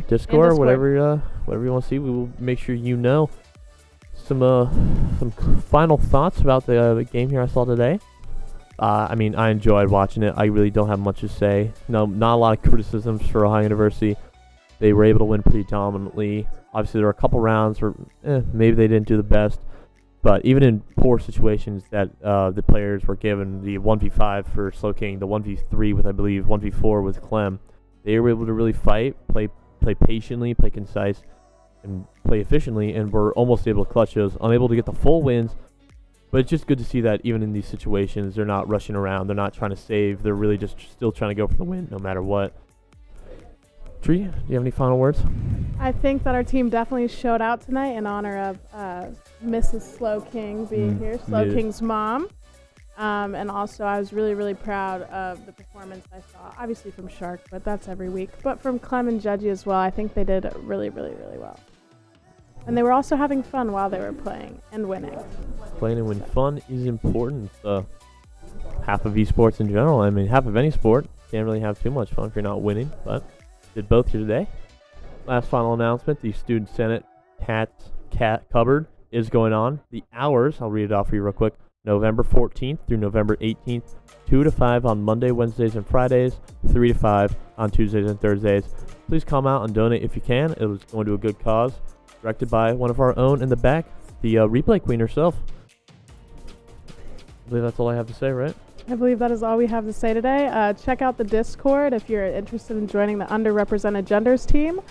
Discord, whatever you want to see. We will make sure you know. Some final thoughts about the game here I saw today. I mean, I enjoyed watching it. I really don't have much to say. No, not a lot of criticisms for Ohio University. They were able to win pretty dominantly. Obviously, there were a couple rounds where maybe they didn't do the best. But even in poor situations that the players were given, the 1v5 for Slow King, the 1v3 with, I believe, 1v4 with Clem, they were able to really fight, play patiently, play concise, and play efficiently, and were almost able to clutch those. Unable to get the full wins, but it's just good to see that even in these situations, they're not rushing around, they're not trying to save, they're really just still trying to go for the win no matter what. Tree, do you have any final words? I think that our team definitely showed out tonight in honor of Mrs. Slow King being here, Slow King's mom. And also, I was really, really proud of the performance I saw, obviously from Shark, but that's every week, but from Clem and Judgy as well. I think they did really, really, really well. And they were also having fun while they were playing and winning. Playing and win fun is important. Half of esports in general. I mean, half of any sport. Can't really have too much fun if you're not winning, but did both here today. Last final announcement, the Student Senate cat cupboard is going on. The hours, I'll read it off for you real quick. November 14th through November 18th, 2 to 5 on Monday, Wednesdays, and Fridays, 3 to 5 on Tuesdays and Thursdays. Please come out and donate if you can. It was going to a good cause. Directed by one of our own in the back, the replay queen herself. I believe that's all I have to say, right? I believe that is all we have to say today. Check out the Discord if you're interested in joining the underrepresented genders team.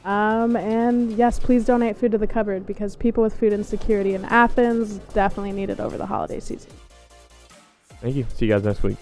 And yes, please donate food to the cupboard because people with food insecurity in Athens definitely need it over the holiday season. Thank you. See you guys next week.